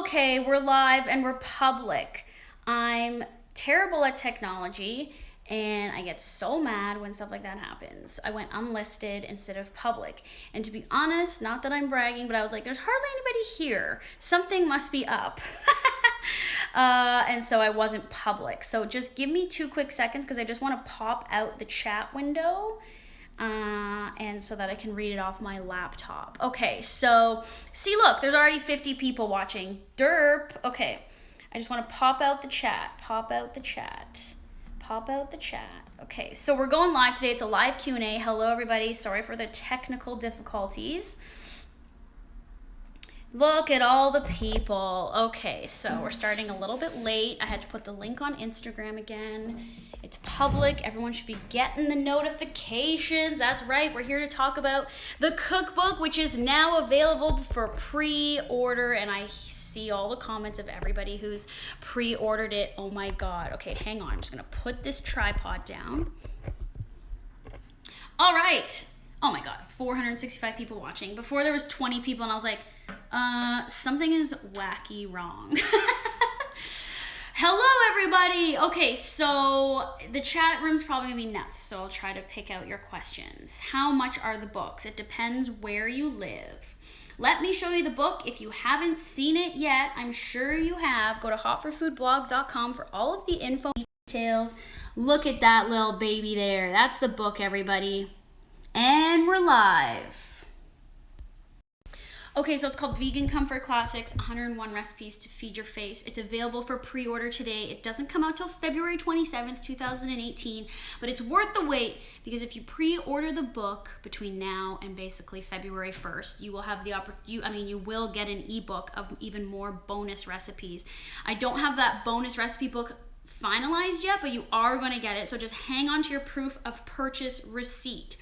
Okay, we're live and we're public. I'm terrible at technology and I get so mad when stuff like that happens. I went unlisted instead of public. And to be honest, not that I'm bragging, but I was like, there's hardly anybody here. Something must be up. And so I wasn't public. So just give me 2 quick seconds because I just want to pop out the chat window. And so that I can read it off my laptop. Okay, so see, look, there's already 50 people watching. Derp. Okay, I just want to pop out the chat. Okay, so we're going live today. It's a live Q&A. Hello, everybody. Sorry for the technical difficulties. Look at all the people. Okay, so we're starting a little bit late. I had to put the link on Instagram again. It's public. Everyone should be getting the notifications. That's right. We're here to talk about the cookbook, which is now available for pre-order. And I see all the comments of everybody who's pre-ordered it. Oh my God. Okay, hang on. I'm just going to put this tripod down. All right. Oh my God. 465 people watching. Before there was 20 people and I was like, something is wacky wrong. Hello, everybody. Okay, so the chat room's probably gonna be nuts, so I'll try to pick out your questions. How much are the books? It depends where you live. Let me show you the book. If you haven't seen it yet, I'm sure you have. Go to hotforfoodblog.com for all of the info details. Look at that little baby there. That's the book, everybody. And we're live. Okay, so it's called Vegan Comfort Classics, 101 Recipes to Feed Your Face. It's available for pre-order today. It doesn't come out till February 27th, 2018, but it's worth the wait because if you pre-order the book between now and basically February 1st, you will have the you will get an ebook of even more bonus recipes. I don't have that bonus recipe book finalized yet, but you are going to get it, so just hang on to your proof of purchase receipt.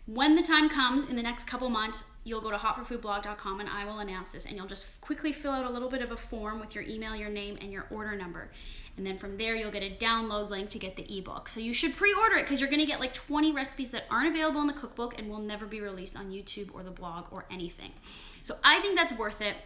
When the time comes in the next couple months, you'll go to hotforfoodblog.com and I will announce this, and you'll just quickly fill out a little bit of a form with your email, your name, and your order number. And then from there, you'll get a download link to get the ebook. So you should pre-order it because you're going to get like 20 recipes that aren't available in the cookbook and will never be released on YouTube or the blog or anything. So I think that's worth it.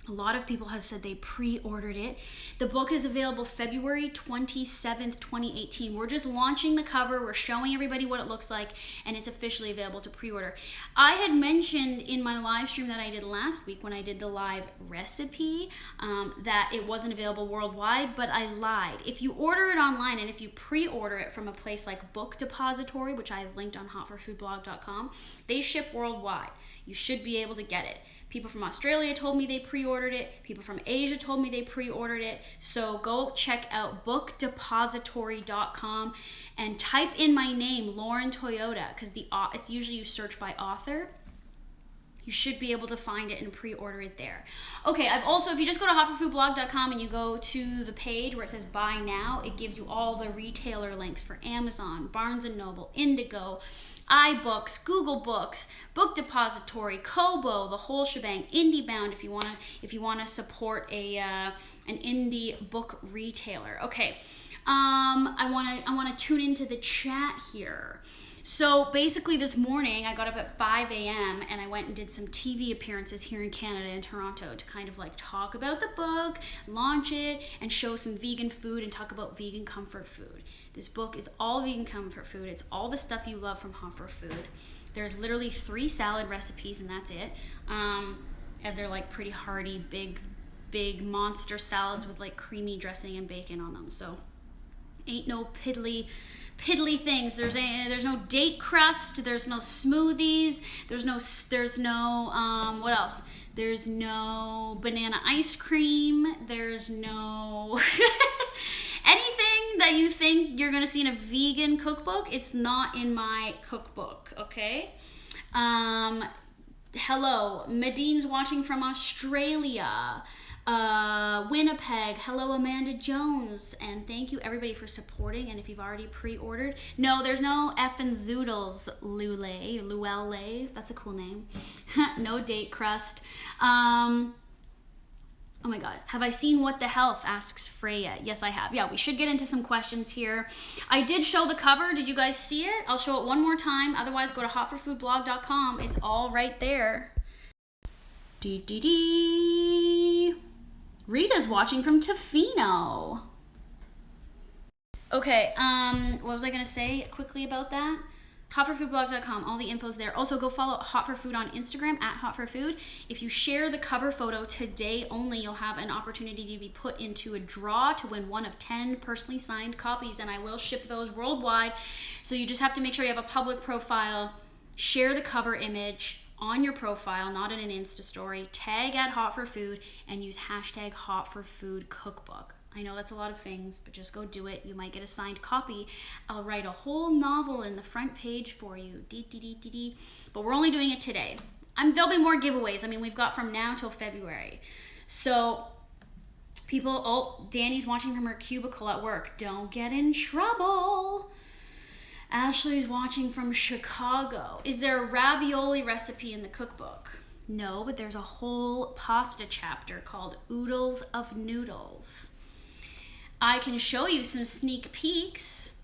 A lot of people have said they pre-ordered it. The book is available February 27th, 2018. We're just launching the cover. We're showing everybody what it looks like, and it's officially available to pre-order. I had mentioned in my live stream that I did last week when I did the live recipe that it wasn't available worldwide, but I lied. If you order it online and if you pre-order it from a place like Book Depository, which I have linked on hotforfoodblog.com, they ship worldwide. You should be able to get it. People from Australia told me they pre-ordered it. People from Asia told me they pre-ordered it. So go check out bookdepository.com and type in my name, Lauren Toyota, because it's usually you search by author. You should be able to find it and pre-order it there. Okay, I've also, if you just go to hotforfoodblog.com and you go to the page where it says buy now, it gives you all the retailer links for Amazon, Barnes & Noble, Indigo, iBooks, Google Books, Book Depository, Kobo, the whole shebang, IndieBound if you want to support an indie book retailer. Okay, I want to tune into the chat here. So basically this morning I got up at 5 a.m. and I went and did some TV appearances here in Canada in Toronto to kind of like talk about the book, launch it, and show some vegan food and talk about vegan comfort food. This book is all vegan comfort food. It's all the stuff you love from Hot for Food. There's literally 3 salad recipes and that's it. And they're like pretty hearty, big monster salads with like creamy dressing and bacon on them. So ain't no piddly things. There's no date crust, there's no smoothies, there's no what else? There's no banana ice cream, there's no anything that you think you're gonna see in a vegan cookbook, it's not in my cookbook, okay? Hello, Madine's watching from Australia. Winnipeg, hello Amanda Jones, and thank you everybody for supporting. And if you've already pre-ordered, no, there's no effing zoodles, Luelle, that's a cool name. No date crust. Oh my God, have I seen What the Health, asks Freya. Yes, I have. Yeah, we should get into some questions here. I did show the cover. Did you guys see it? I'll show it one more time. Otherwise, go to hotforfoodblog.com. It's all right there. Dee. Rita's watching from Tofino. Okay, what was I gonna say quickly about that? hotforfoodblog.com, all the info's there. Also, go follow Hot for Food on Instagram at Hot for Food. If you share the cover photo today only, you'll have an opportunity to be put into a draw to win one of 10 personally signed copies, and I will ship those worldwide. So you just have to make sure you have a public profile, share the cover image on your profile, not in an Insta story, tag at Hot for Food, and use hashtag hotforfoodcookbook. I know that's a lot of things, but just go do it. You might get a signed copy. I'll write a whole novel in the front page for you. But we're only doing it today. There'll be more giveaways. I mean, we've got from now till February. So people, oh, Danny's watching from her cubicle at work. Don't get in trouble. Ashley's watching from Chicago. Is there a ravioli recipe in the cookbook? No, but there's a whole pasta chapter called Oodles of Noodles. I can show you some sneak peeks.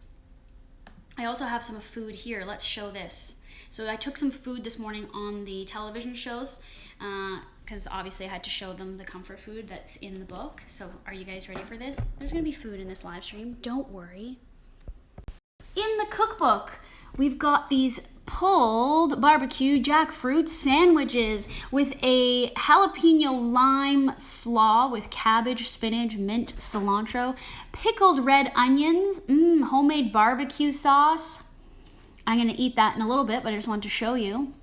I also have some food here. Let's show this. So I took some food this morning on the television shows because obviously I had to show them the comfort food that's in the book. So are you guys ready for this? There's going to be food in this live stream. Don't worry. In the cookbook, we've got these pulled barbecue jackfruit sandwiches with a jalapeno lime slaw with cabbage, spinach, mint, cilantro, pickled red onions, homemade barbecue sauce. I'm gonna eat that in a little bit, but I just wanted to show you.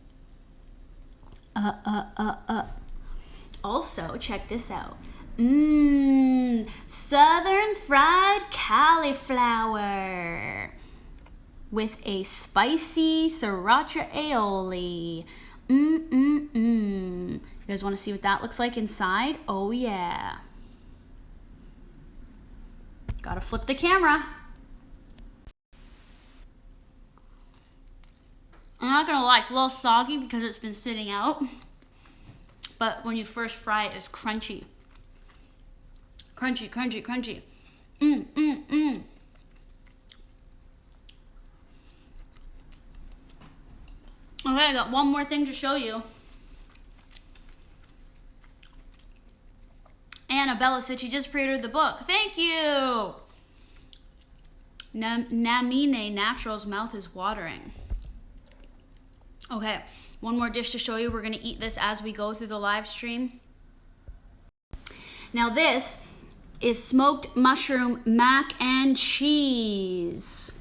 Also, check this out. Southern fried cauliflower with a spicy sriracha aioli. You guys want to see what that looks like inside? Oh yeah. Gotta flip the camera. I'm not gonna lie, it's a little soggy because it's been sitting out. But when you first fry it, it's crunchy. Crunchy, crunchy, crunchy. Okay, I got one more thing to show you. Annabella said she just pre-ordered the book. Thank you! Namine Natural's mouth is watering. Okay, one more dish to show you. We're gonna eat this as we go through the live stream. Now this is smoked mushroom mac and cheese.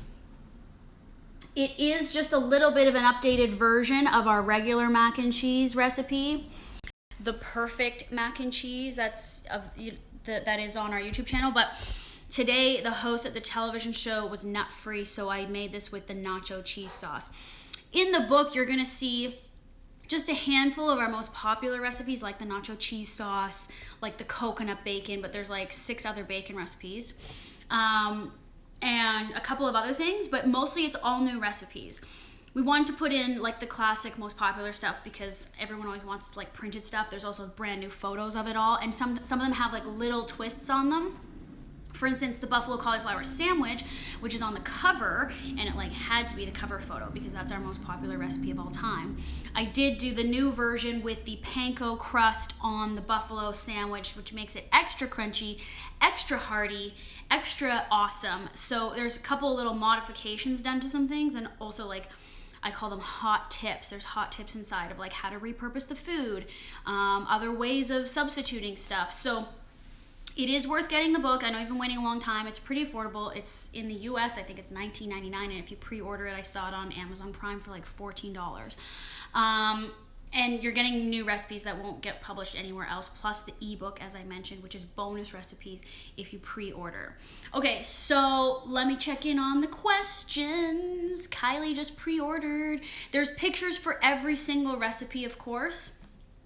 It is just a little bit of an updated version of our regular mac and cheese recipe. The perfect mac and cheese that is on our YouTube channel. But today, the host at the television show was nut-free, so I made this with the nacho cheese sauce. In the book, you're gonna see just a handful of our most popular recipes, like the nacho cheese sauce, like the coconut bacon, but there's like 6 other bacon recipes. And a couple of other things, but mostly it's all new recipes. We wanted to put in like the classic, most popular stuff because everyone always wants like printed stuff. There's also brand new photos of it all, and some of them have like little twists on them. For instance, the buffalo cauliflower sandwich, which is on the cover, and it like had to be the cover photo because that's our most popular recipe of all time. I did do the new version with the panko crust on the buffalo sandwich, which makes it extra crunchy, extra hearty, extra awesome. So there's a couple little modifications done to some things, and also like I call them hot tips. There's hot tips inside of like how to repurpose the food, other ways of substituting stuff. So it is worth getting the book. I know you've been waiting a long time. It's pretty affordable. It's in the US, I think it's $19.99, and if you pre-order it, I saw it on Amazon Prime for like $14. And you're getting new recipes that won't get published anywhere else, plus the ebook, as I mentioned, which is bonus recipes if you pre-order. Okay, so let me check in on the questions. Kylie just pre-ordered. There's pictures for every single recipe, of course.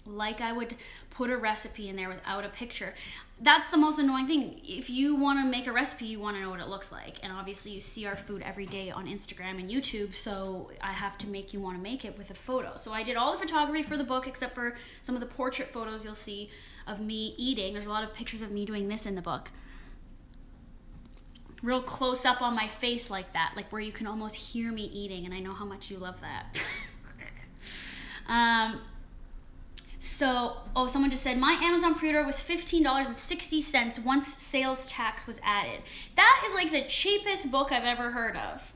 Like I would put a recipe in there without a picture. That's the most annoying thing. If you want to make a recipe, you want to know what it looks like. And obviously you see our food every day on Instagram and YouTube, so I have to make you want to make it with a photo. So I did all the photography for the book except for some of the portrait photos you'll see of me eating. There's a lot of pictures of me doing this in the book. Real close up on my face like that, like where you can almost hear me eating, and I know how much you love that. So, someone just said, my Amazon pre-order was $15.60 once sales tax was added. That is like the cheapest book I've ever heard of.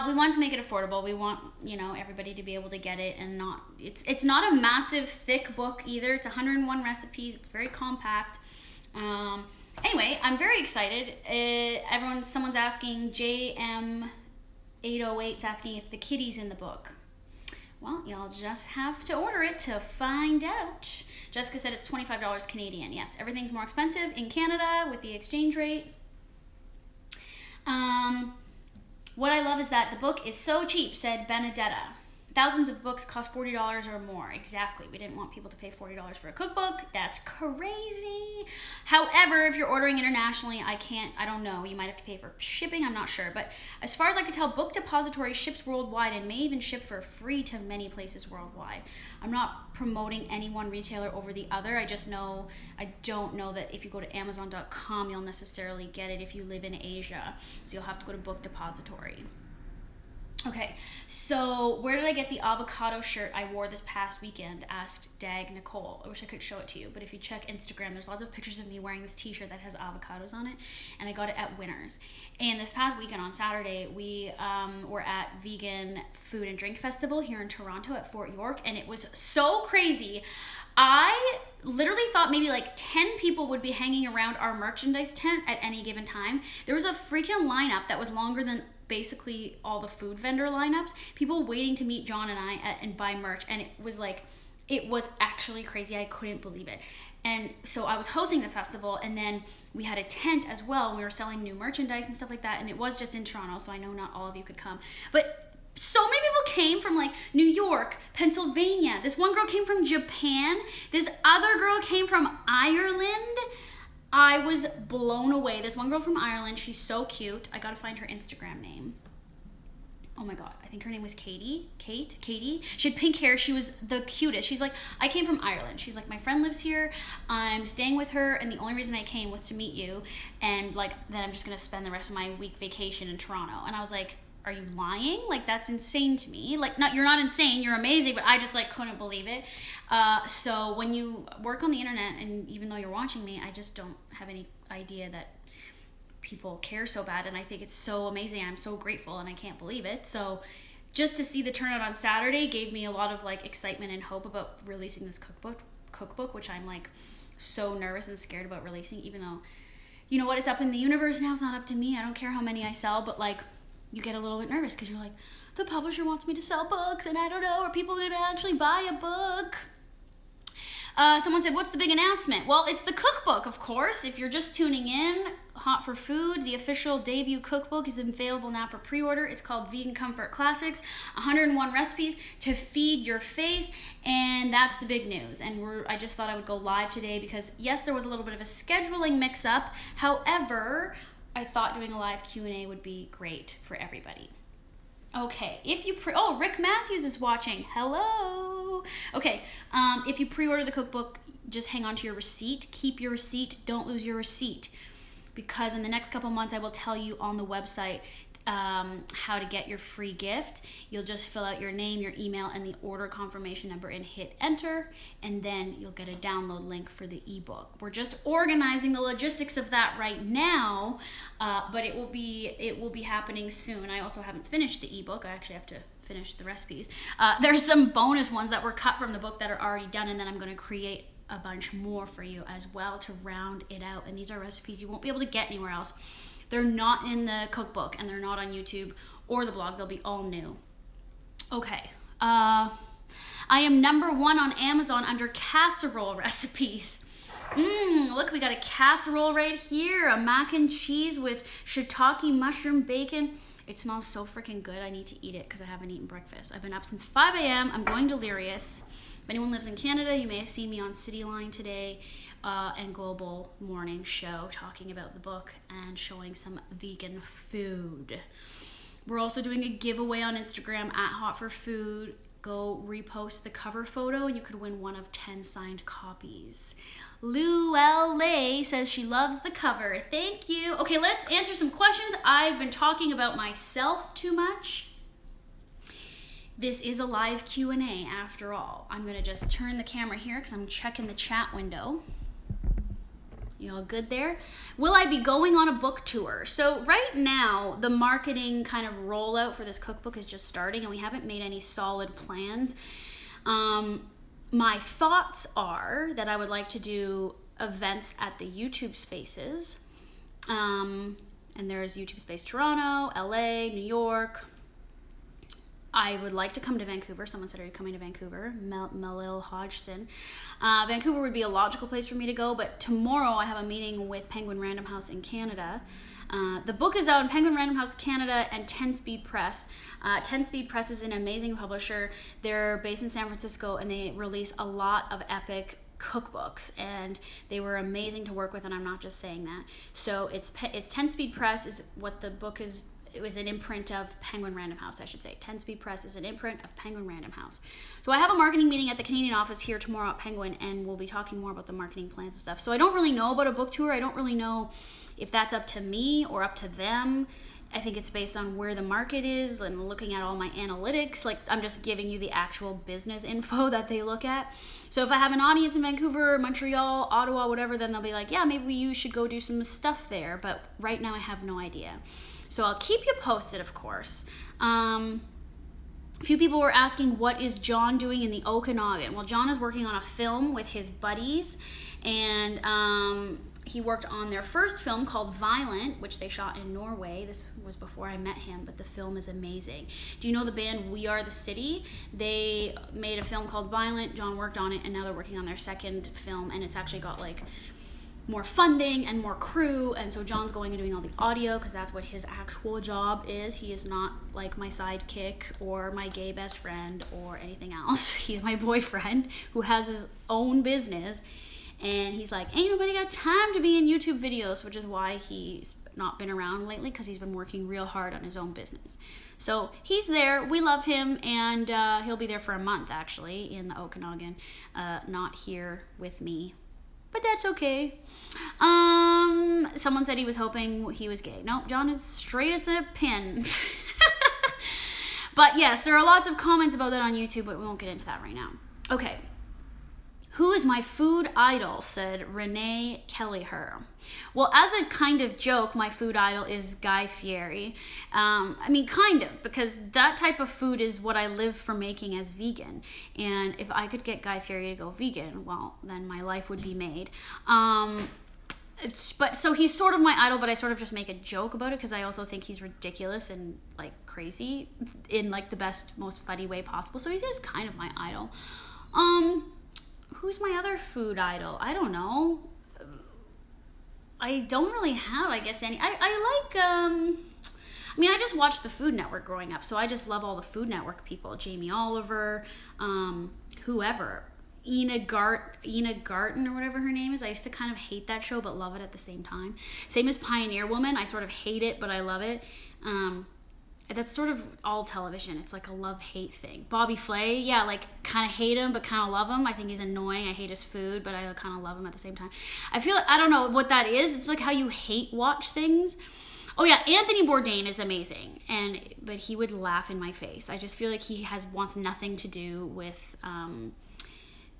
We want to make it affordable. We want, everybody to be able to get it, and it's not a massive thick book either. It's 101 recipes. It's very compact. Anyway, I'm very excited. Someone's asking, JM808's asking if the kitty's in the book. Well, y'all just have to order it to find out. Jessica said it's $25 Canadian. Yes, everything's more expensive in Canada with the exchange rate. What I love is that the book is so cheap, said Benedetta. Thousands of books cost $40 or more. Exactly. We didn't want people to pay $40 for a cookbook. That's crazy. However, if you're ordering internationally, I don't know. You might have to pay for shipping. I'm not sure. But as far as I can tell, Book Depository ships worldwide and may even ship for free to many places worldwide. I'm not promoting any one retailer over the other. I don't know that if you go to Amazon.com, you'll necessarily get it if you live in Asia. So you'll have to go to Book Depository. Okay, so where did I get the avocado shirt I wore this past weekend? Asked Dag Nicole. I wish I could show it to you, but if you check Instagram, there's lots of pictures of me wearing this t-shirt that has avocados on it, and I got it at Winners. And this past weekend on Saturday, we were at Vegan Food and Drink Festival here in Toronto at Fort York, and it was so crazy. I literally thought maybe like 10 people would be hanging around our merchandise tent at any given time. There was a freaking lineup that was longer than basically all the food vendor lineups, people waiting to meet John and I and buy merch, and it was actually crazy. I couldn't believe it. And so I was hosting the festival, and then we had a tent as well, and we were selling new merchandise and stuff like that, and it was just in Toronto, so I know not all of you could come, but so many people came from like New York, Pennsylvania. This one girl came from Japan. This other girl came from Ireland. I was blown away. This one girl from Ireland, she's so cute. I gotta find her Instagram name. Oh my god, I think her name was Katie. She had pink hair. She was the cutest. She's like, I came from Ireland. She's like, my friend lives here. I'm staying with her, and the only reason I came was to meet you. And like, then I'm just gonna spend the rest of my week vacation in Toronto. And I was like, are you lying? Like, that's insane to me. Like, you're not insane, you're amazing, but I just like couldn't believe it. So when you work on the internet, and even though you're watching me, I just don't have any idea that people care so bad, and I think it's so amazing. I'm so grateful, and I can't believe it. So just to see the turnout on Saturday gave me a lot of like excitement and hope about releasing this cookbook, which I'm like so nervous and scared about releasing, even though, you know what, it's up in the universe now. It's not up to me. I don't care how many I sell, but like, you get a little bit nervous because you're like, the publisher wants me to sell books, and I don't know, are people going to actually buy a book? Someone said, what's the big announcement? Well, it's the cookbook, of course. If you're just tuning in, Hot for Food, the official debut cookbook, is available now for pre-order. It's called Vegan Comfort Classics, 101 recipes to feed your face, and that's the big news. And I just thought I would go live today because, yes, there was a little bit of a scheduling mix-up. However, I thought doing a live Q&A would be great for everybody. Okay, if you Rick Matthews is watching. Hello. Okay, if you pre-order the cookbook, just hang on to your receipt. Keep your receipt. Don't lose your receipt, because in the next couple months I will tell you on the website how to get your free gift. You'll just fill out your name, your email, and the order confirmation number and hit enter, and then you'll get a download link for the ebook. We're just organizing the logistics of that right now, but it will be happening soon. I also haven't finished the ebook. I actually have to finish the recipes. There's some bonus ones that were cut from the book that are already done, and then I'm going to create a bunch more for you as well to round it out. And these are recipes you won't be able to get anywhere else. They're not in the cookbook, and they're not on YouTube or the blog. They'll be all new. Okay. I am #1 on Amazon under casserole recipes. Look, we got a casserole right here. A mac and cheese with shiitake mushroom bacon. It smells so freaking good. I need to eat it because I haven't eaten breakfast. I've been up since 5 a.m. I'm going delirious. If anyone lives in Canada, you may have seen me on Cityline today and Global Morning Show talking about the book and showing some vegan food. We're also doing a giveaway on Instagram at Hot for Food. Go repost the cover photo and you could win one of 10 signed copies. Lou L. Lay says she loves the cover. Thank you. Okay, let's answer some questions. I've been talking about myself too much. This is a live Q&A after all. I'm going to just turn the camera here because I'm checking the chat window. You all good there? Will I be going on a book tour? So right now, the marketing kind of rollout for this cookbook is just starting, and we haven't made any solid plans. My thoughts are that I would like to do events at the YouTube Spaces. And there's YouTube Space Toronto, LA, New York. I would like to come to Vancouver. Someone said, are you coming to Vancouver? Melil Hodgson. Vancouver would be a logical place for me to go, but tomorrow I have a meeting with Penguin Random House in Canada. The book is out in Penguin Random House Canada and 10 Speed Press. 10 Speed Press is an amazing publisher. They're based in San Francisco, and they release a lot of epic cookbooks, and they were amazing to work with, and I'm not just saying that. So it's 10 Speed Press is what the book is. It was an imprint of Penguin Random House, I should say. 10 Speed Press is an imprint of Penguin Random House. So I have a marketing meeting at the Canadian office here tomorrow at Penguin, and we'll be talking more about the marketing plans and stuff. So I don't really know about a book tour. I don't really know if that's up to me or up to them. I think it's based on where the market is and looking at all my analytics. Like, I'm just giving you the actual business info that they look at. So if I have an audience in Vancouver, Montreal, Ottawa, whatever, then they'll be like, yeah, maybe you should go do some stuff there. But right now I have no idea. So I'll keep you posted, of course. A few people were asking, what is John doing in the Okanagan? Well, John is working on a film with his buddies, and he worked on their first film called Violent, which they shot in Norway. This was before I met him, but the film is amazing. Do you know the band We Are the City? They made a film called Violent. John worked on it, and now they're working on their second film, and it's actually got like more funding and more crew, and so John's going and doing all the audio because that's what his actual job is. He is not like my sidekick or my gay best friend or anything else. He's my boyfriend who has his own business, and he's like, ain't nobody got time to be in YouTube videos, which is why he's not been around lately, because he's been working real hard on his own business. So he's there, we love him, and he'll be there for a month actually in the Okanagan, not here with me, but that's okay. Someone said he was hoping he was gay. Nope, John is straight as a pin. But yes, there are lots of comments about that on YouTube, but we won't get into that right now. Okay. Who is my food idol? Said Renee Kellyher. Well, as a kind of joke, my food idol is Guy Fieri. I mean, kind of, because that type of food is what I live for making as vegan. And if I could get Guy Fieri to go vegan, well, then my life would be made. But so he's sort of my idol, but I sort of just make a joke about it because I also think he's ridiculous and like crazy in like the best, most funny way possible. So he is kind of my idol. Who's my other food idol? I don't know. I don't really have, I guess, any. I like, I just watched the Food Network growing up, so I just love all the Food Network people. Jamie Oliver, whoever. Ina Garten or whatever her name is. I used to kind of hate that show, but love it at the same time. Same as Pioneer Woman. I sort of hate it, but I love it. That's sort of all television. It's like a love-hate thing. Bobby Flay, yeah, like kind of hate him, but kind of love him. I think he's annoying. I hate his food, but I kind of love him at the same time. I don't know what that is. It's like how you hate watch things. Oh yeah, Anthony Bourdain is amazing, but he would laugh in my face. I just feel like he wants nothing to do with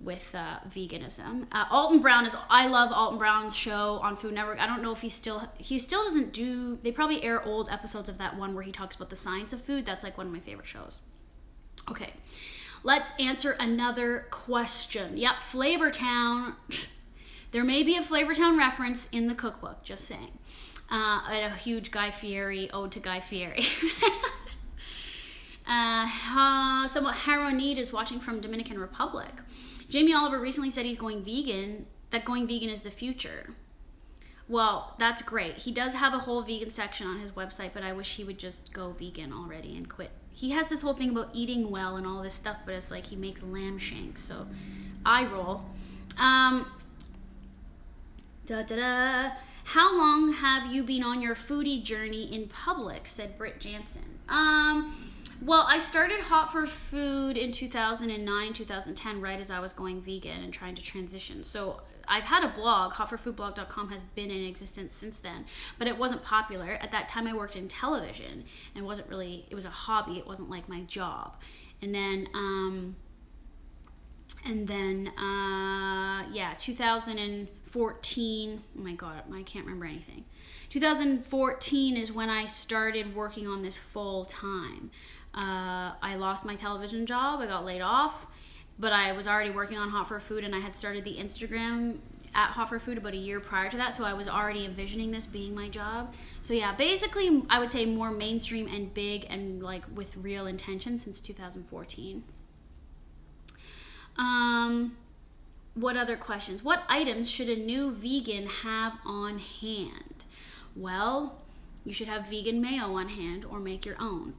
veganism. Alton Brown I love Alton Brown's show on Food Network. I don't know if he still doesn't do, they probably air old episodes of that one where he talks about the science of food. That's like one of my favorite shows. Okay, let's answer another question. Yep, Flavortown. There may be a Flavortown reference in the cookbook, just saying. A huge Guy Fieri, ode to Guy Fieri. Somewhat Haronid is watching from Dominican Republic. Jamie Oliver recently said he's going vegan, that going vegan is the future. Well, that's great. He does have a whole vegan section on his website, but I wish he would just go vegan already and quit. He has this whole thing about eating well and all this stuff, but it's like he makes lamb shanks, so I roll. How long have you been on your foodie journey in public? Said Britt Jansen. Well, I started Hot for Food in 2009, 2010, right as I was going vegan and trying to transition. So I've had a blog, hotforfoodblog.com has been in existence since then, but it wasn't popular. At that time I worked in television and it was a hobby. It wasn't like my job. And then 2014, oh my God, I can't remember anything. 2014 is when I started working on this full time. I lost my television job, I got laid off, but I was already working on Hot for Food, and I had started the Instagram at Hot for Food about a year prior to that, so I was already envisioning this being my job. So yeah, basically I would say more mainstream and big and like with real intention since 2014. What other questions? What items should a new vegan have on hand? Well, you should have vegan mayo on hand or make your own.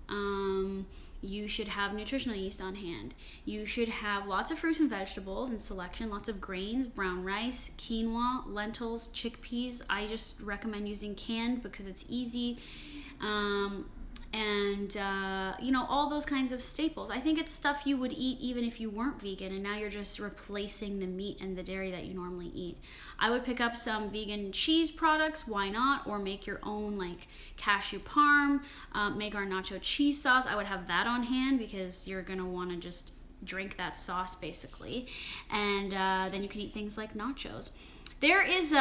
You should have nutritional yeast on hand. You should have lots of fruits and vegetables in selection, lots of grains, brown rice, quinoa, lentils, chickpeas. I just recommend using canned because it's easy. All those kinds of staples. I think it's stuff you would eat even if you weren't vegan, and now you're just replacing the meat and the dairy that you normally eat. I would pick up some vegan cheese products, why not? Or make your own, like cashew parm, make our nacho cheese sauce. I would have that on hand because you're gonna wanna just drink that sauce basically. And then you can eat things like nachos. There is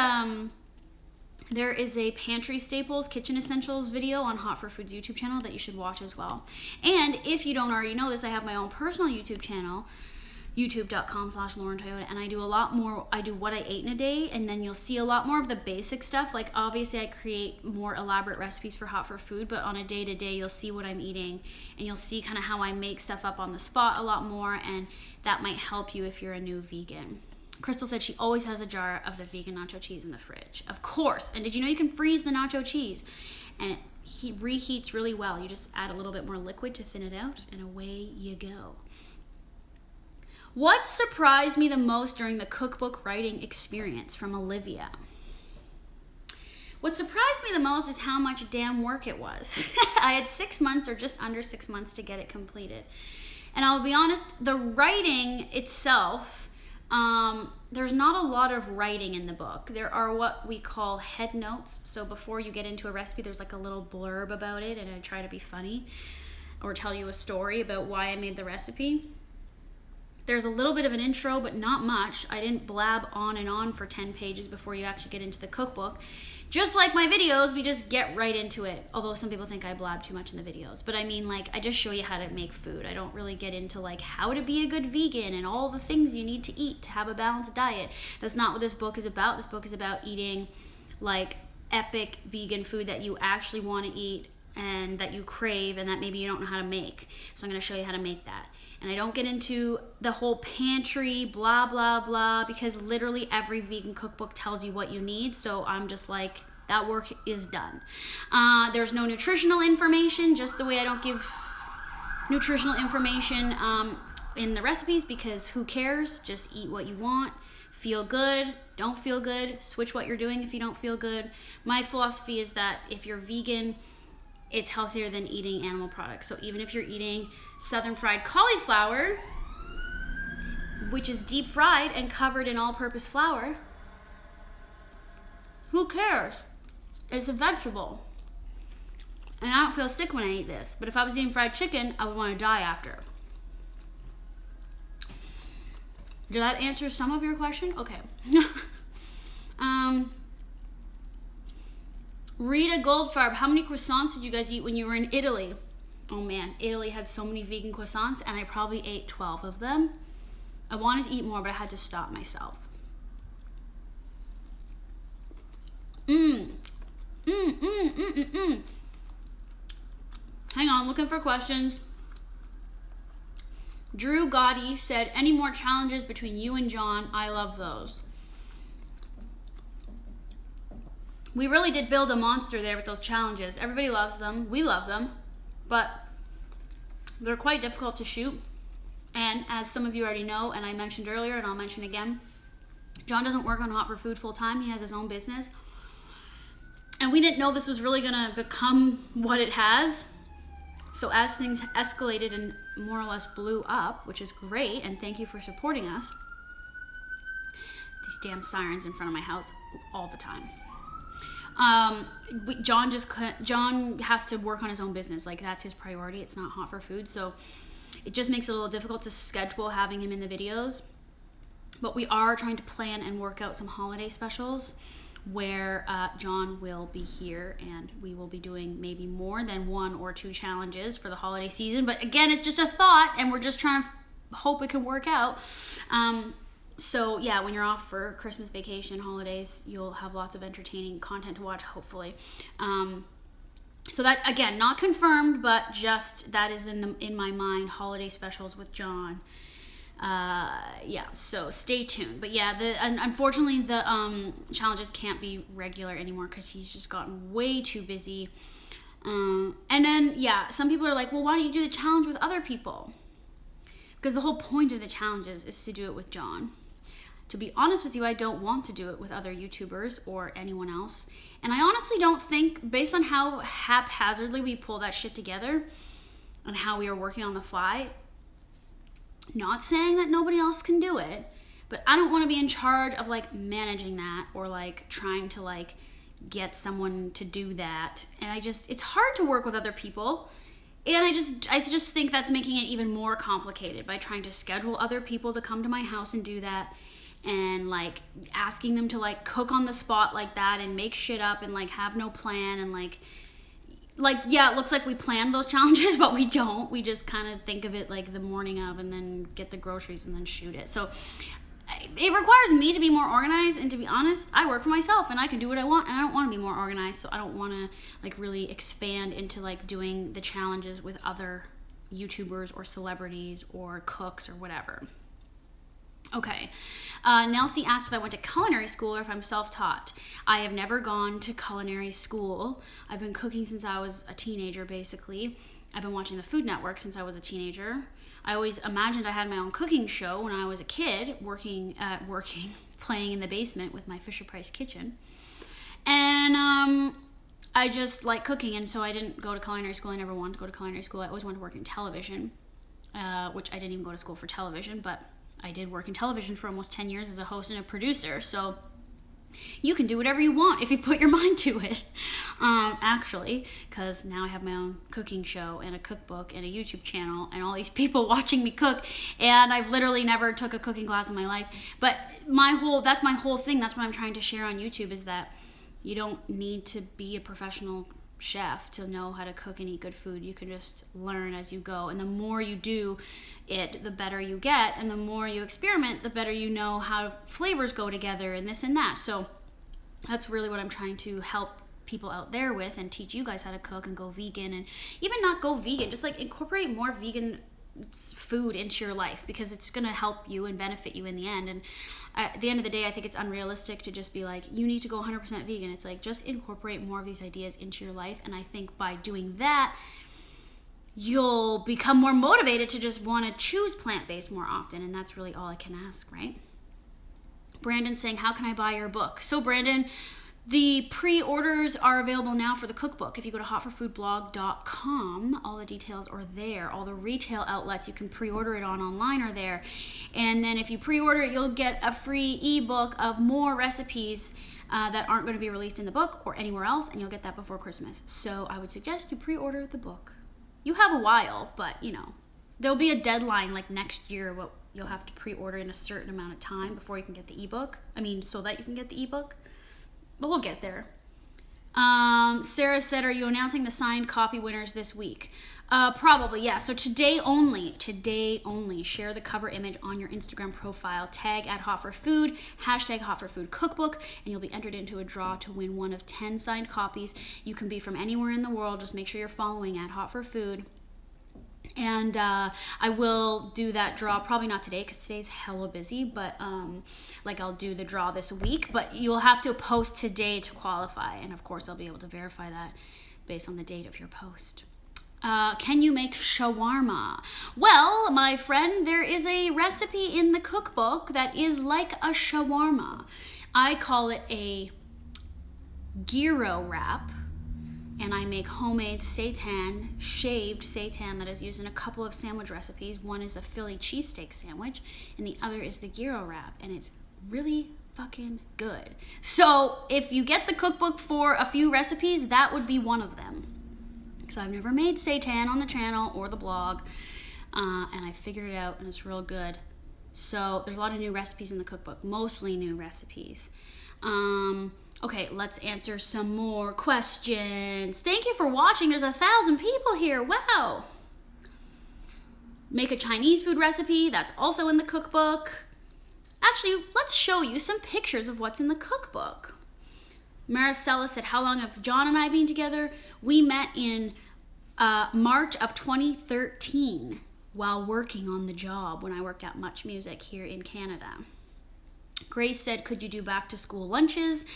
a pantry staples kitchen essentials video on Hot for Food's YouTube channel that you should watch as well. And if you don't already know this, I have my own personal YouTube channel, youtube.com/LaurenToyota, and I do a lot more. I do what I ate in a day, and then you'll see a lot more of the basic stuff. Like obviously I create more elaborate recipes for Hot for Food, but on a day-to-day you'll see what I'm eating, and you'll see kind of how I make stuff up on the spot a lot more, and that might help you if you're a new vegan. Crystal said she always has a jar of the vegan nacho cheese in the fridge. Of course. And did you know you can freeze the nacho cheese? And it reheats really well. You just add a little bit more liquid to thin it out, and away you go. What surprised me the most during the cookbook writing experience? From Olivia. What surprised me the most is how much damn work it was. I had 6 months or just under 6 months to get it completed. And I'll be honest, the writing itself, there's not a lot of writing in the book. There are what we call head notes. So before you get into a recipe, there's like a little blurb about it, and I try to be funny or tell you a story about why I made the recipe. There's a little bit of an intro, but not much. I didn't blab on and on for 10 pages before you actually get into the cookbook. Just like my videos, we just get right into it. Although some people think I blab too much in the videos. But I mean, like, I just show you how to make food. I don't really get into, like, how to be a good vegan and all the things you need to eat to have a balanced diet. That's not what this book is about. This book is about eating, like, epic vegan food that you actually want to eat and that you crave and that maybe you don't know how to make. So I'm going to show you how to make that. And I don't get into the whole pantry, blah, blah, blah, because literally every vegan cookbook tells you what you need. So I'm just like, that work is done. There's no nutritional information, just the way I don't give nutritional information in the recipes, because who cares? Just eat what you want. Feel good, don't feel good, switch what you're doing if you don't feel good. My philosophy is that if you're vegan, it's healthier than eating animal products. So even if you're eating southern fried cauliflower, which is deep fried and covered in all-purpose flour, who cares? It's a vegetable. And I don't feel sick when I eat this. But if I was eating fried chicken, I would want to die after. Did that answer some of your question? Okay. Rita Goldfarb, how many croissants did you guys eat when you were in Italy? Oh man, Italy had so many vegan croissants, and I probably ate 12 of them. I wanted to eat more, but I had to stop myself. Hang on, looking for questions. Drew Gotti said, any more challenges between you and John? I love those. We really did build a monster there with those challenges. Everybody loves them. We love them. But they're quite difficult to shoot. And as some of you already know, and I mentioned earlier, and I'll mention again, John doesn't work on Hot for Food full time. He has his own business. And we didn't know this was really going to become what it has. So as things escalated and more or less blew up, which is great, and thank you for supporting us. These damn sirens in front of my house all the time. John has to work on his own business. Like, that's his priority. It's not Hot for Food. So it just makes it a little difficult to schedule having him in the videos. But we are trying to plan and work out some holiday specials where John will be here, and we will be doing maybe more than 1 or 2 challenges for the holiday season. But again, it's just a thought, and we're just trying to hope it can work out. So yeah, when you're off for Christmas vacation, holidays, you'll have lots of entertaining content to watch, hopefully. So that, again, not confirmed, but just that is in my mind, holiday specials with John. Yeah, so stay tuned. But yeah, unfortunately the challenges can't be regular anymore because he's just gotten way too busy. And then yeah, some people are like, well, why don't you do the challenge with other people? Because the whole point of the challenges is to do it with John. To be honest with you, I don't want to do it with other YouTubers or anyone else. And I honestly don't think, based on how haphazardly we pull that shit together and how we are working on the fly, not saying that nobody else can do it, but I don't want to be in charge of like managing that or like trying to like get someone to do that. And it's hard to work with other people. And I just think that's making it even more complicated by trying to schedule other people to come to my house and do that, and like asking them to like cook on the spot like that and make shit up and like have no plan, and like yeah, it looks like we planned those challenges, but we don't. We just kind of think of it like the morning of and then get the groceries and then shoot it. So it requires me to be more organized, and to be honest, I work for myself and I can do what I want, and I don't want to be more organized, so I don't want to like really expand into like doing the challenges with other YouTubers or celebrities or cooks or whatever. Okay, Nelsie asked if I went to culinary school or if I'm self-taught. I have never gone to culinary school. I've been cooking since I was a teenager, basically. I've been watching the Food Network since I was a teenager. I always imagined I had my own cooking show when I was a kid, playing in the basement with my Fisher-Price kitchen. And I just like cooking, and so I didn't go to culinary school. I never wanted to go to culinary school. I always wanted to work in television, which I didn't even go to school for television, but I did work in television for almost 10 years as a host and a producer. So you can do whatever you want if you put your mind to it, actually, because now I have my own cooking show and a cookbook and a YouTube channel and all these people watching me cook, and I've literally never took a cooking class in my life. But that's my whole thing. That's what I'm trying to share on YouTube, is that you don't need to be a professional chef to know how to cook and eat good food. You can just learn as you go, and the more you do it, the better you get, and the more you experiment, the better you know how flavors go together and this and that. So that's really what I'm trying to help people out there with, and teach you guys how to cook and go vegan, and even not go vegan, just like incorporate more vegan food into your life, because it's going to help you and benefit you in the end. And at the end of the day, I think it's unrealistic to just be like, you need to go 100% vegan. It's like, just incorporate more of these ideas into your life, and I think by doing that, you'll become more motivated to just want to choose plant-based more often, and that's really all I can ask, right? Brandon's saying, how can I buy your book? So Brandon, the pre-orders are available now for the cookbook. If you go to hotforfoodblog.com, all the details are there. All the retail outlets you can pre-order it on online are there. And then if you pre-order it, you'll get a free ebook of more recipes that aren't going to be released in the book or anywhere else, and you'll get that before Christmas. So I would suggest you pre-order the book. You have a while, but there'll be a deadline like next year. What you'll have to pre-order in a certain amount of time before you can get the ebook. So that you can get the ebook. But we'll get there. Sarah said, are you announcing the signed copy winners this week? Probably, yeah. So today only, share the cover image on your Instagram profile, tag @hotforfood, #hotforfoodcookbook, and you'll be entered into a draw to win one of 10 signed copies. You can be from anywhere in the world. Just make sure you're following @hotforfood. And I will do that draw, probably not today because today's hella busy, but I'll do the draw this week, but you'll have to post today to qualify, and of course I'll be able to verify that based on the date of your post. Can you make shawarma? Well, my friend, there is a recipe in the cookbook that is like a shawarma. I call it a gyro wrap. And I make homemade seitan, shaved seitan that is used in a couple of sandwich recipes. One is a Philly cheesesteak sandwich, and the other is the gyro wrap, and it's really fucking good. So if you get the cookbook for a few recipes, that would be one of them. So I've never made seitan on the channel or the blog, and I figured it out, and it's real good. So there's a lot of new recipes in the cookbook, mostly new recipes. Okay, let's answer some more questions. Thank you for watching. There's 1,000 people here. Wow. Make a Chinese food recipe. That's also in the cookbook. Actually, let's show you some pictures of what's in the cookbook. Maricela said, how long have John and I been together? We met in March of 2013 while working on the job when I worked at Much Music here in Canada. Grace said, could you do back to school lunches?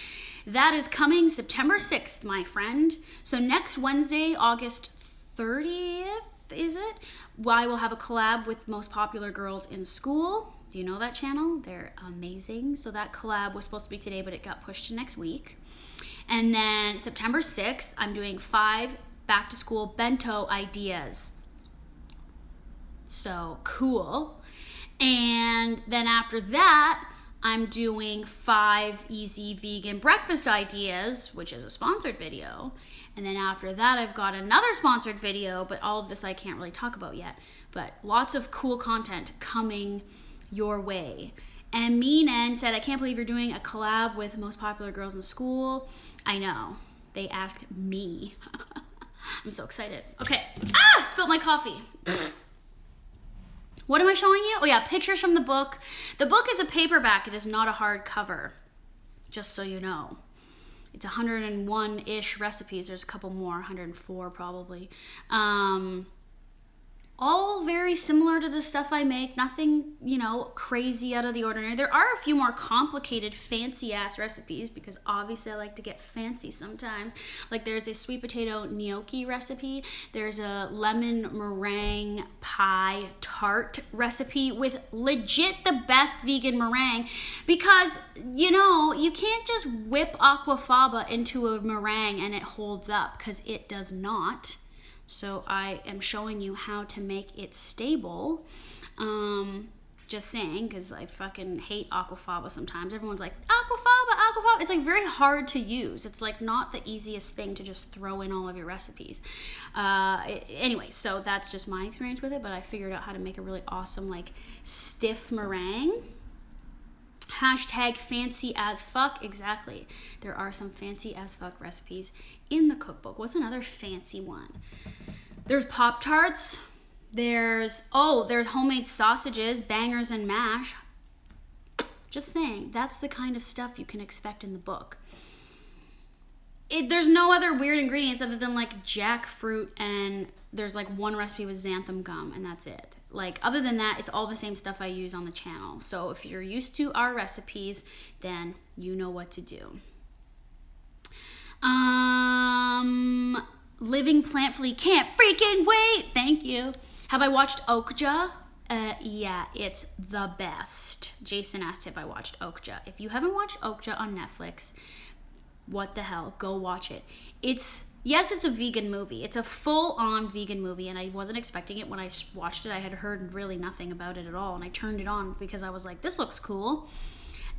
That is coming September 6th, my friend. So next Wednesday, August 30th, is it? I will have a collab with Most Popular Girls in School. Do you know that channel? They're amazing. So that collab was supposed to be today, but it got pushed to next week. And then September 6th, I'm doing 5 back to school bento ideas. So cool. And then after that, I'm doing 5 easy vegan breakfast ideas, which is a sponsored video. And then after that, I've got another sponsored video, but all of this I can't really talk about yet. But lots of cool content coming your way. And Meenan said, I can't believe you're doing a collab with Most Popular Girls in School. I know. They asked me. I'm so excited. Okay. Spilled my coffee. What am I showing you? Oh yeah, pictures from the book. The book is a paperback. It is not a hardcover, just so you know. It's 101-ish recipes. There's a couple more, 104 probably. All very similar to the stuff I make. Nothing, crazy out of the ordinary. There are a few more complicated, fancy-ass recipes because obviously I like to get fancy sometimes. Like there's a sweet potato gnocchi recipe. There's a lemon meringue pie tart recipe with legit the best vegan meringue because, you can't just whip aquafaba into a meringue and it holds up because it does not. So I am showing you how to make it stable. Just saying, because I fucking hate aquafaba sometimes. Everyone's like, aquafaba. It's like very hard to use. It's like not the easiest thing to just throw in all of your recipes. Anyway, so that's just my experience with it, but I figured out how to make a really awesome like stiff meringue. Hashtag fancy as fuck. Exactly. There are some fancy as fuck recipes in the cookbook. What's another fancy one? There's Pop-Tarts. There's homemade sausages, bangers and mash. Just saying, that's the kind of stuff you can expect in the book. There's no other weird ingredients other than like jackfruit, and there's like one recipe with xanthan gum, and that's it. Like other than that, it's all the same stuff I use on the channel. So if you're used to our recipes, then you know what to do. Living Plantfully can't freaking wait. Thank you. Have I watched Okja? Yeah, it's the best. Jason asked if I watched Okja. If you haven't watched Okja on Netflix, what the hell? Go watch it. Yes, it's a vegan movie. It's a full-on vegan movie, and I wasn't expecting it when I watched it. I had heard really nothing about it at all, and I turned it on because I was like, this looks cool.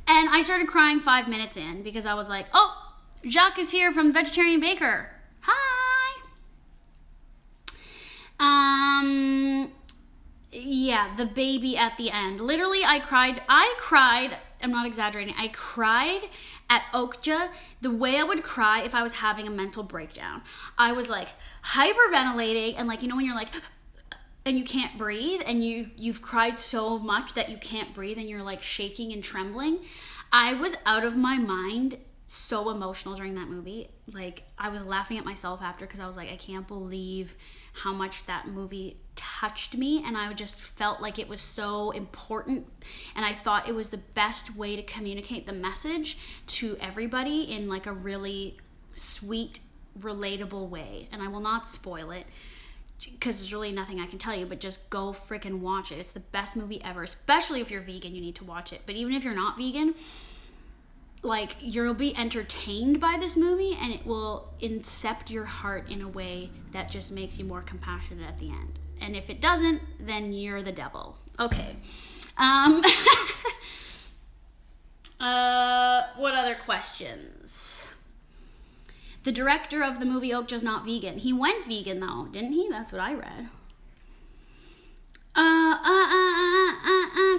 And I started crying 5 minutes in because I was like, oh, Jacques is here from Vegetarian Baker. Hi! Yeah, the baby at the end. Literally, I cried. I'm not exaggerating. I cried at Okja the way I would cry if I was having a mental breakdown. I was like hyperventilating and like, when you're like, and you can't breathe and you've cried so much that you can't breathe and you're like shaking and trembling. I was out of my mind, so emotional during that movie. Like I was laughing at myself after because I was like, I can't believe how much that movie touched me, and I just felt like it was so important, and I thought it was the best way to communicate the message to everybody in like a really sweet, relatable way. And I will not spoil it because there's really nothing I can tell you, but just go freaking watch it. It's the best movie ever. Especially if you're vegan, you need to watch it. But even if you're not vegan, like you'll be entertained by this movie, and it will incept your heart in a way that just makes you more compassionate at the end. And if it doesn't, then you're the devil. Okay. What other questions? The director of the movie Okja's not vegan. He went vegan though, didn't he? That's what I read.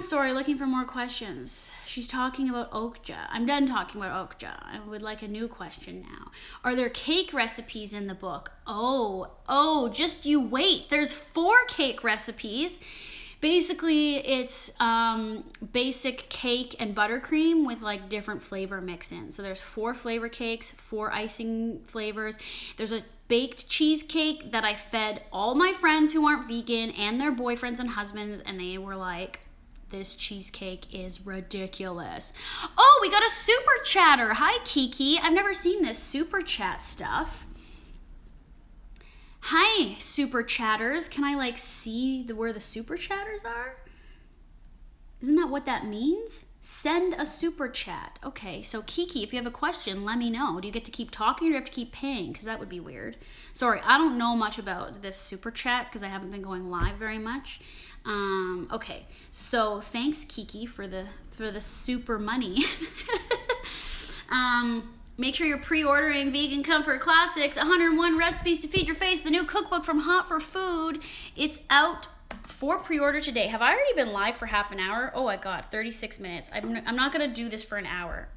Sorry, looking for more questions. She's talking about okja. I'm done talking about okja. I would like a new question now. Are there cake recipes in the book? Oh, just you wait. There's 4 cake recipes. Basically, it's basic cake and buttercream with like different flavor mix-ins. So there's 4 flavor cakes, 4 icing flavors. There's a baked cheesecake that I fed all my friends who aren't vegan and their boyfriends and husbands, and they were like, this cheesecake is ridiculous. Oh, we got a super chatter. Hi, Kiki. I've never seen this super chat stuff. Hi, super chatters. Can I like see where the super chatters are? Isn't that what that means? Send a super chat. Okay, so Kiki, if you have a question, let me know. Do you get to keep talking or do you have to keep paying? Because that would be weird. Sorry, I don't know much about this super chat because I haven't been going live very much. Okay, so thanks Kiki for the super money. Make sure you're pre-ordering Vegan Comfort Classics, 101 Recipes to Feed Your Face, the new cookbook from Hot for Food. It's out for pre-order today. Have I already been live for half an hour? Oh my God, 36 minutes. I'm not gonna do this for an hour.